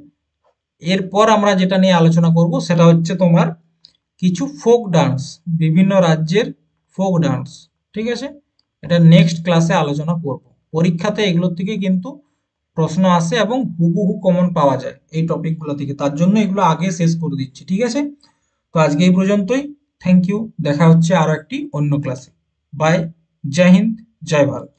এরপর আমরা যেটা নিয়ে আলোচনা করব সেটা হচ্ছে তোমার কিছু ফোক ডান্স, বিভিন্ন রাজ্যের ফোক ডান্স, ঠিক আছে। এটা নেক্সট ক্লাসে আলোচনা করব। পরীক্ষাতে এগুলোর থেকে কিন্তু প্রশ্ন আসে এবং হুবহু কমন পাওয়া যায় এই টপিকগুলো থেকে, তার জন্য এগুলো আগে শেষ করে দিচ্ছি, ঠিক আছে। তো আজকে এই পর্যন্তই। থ্যাংক ইউ, দেখা হচ্ছে আরো একটি অন্য ক্লাসে। বাই, জয় হিন্দ, জয় ভারত।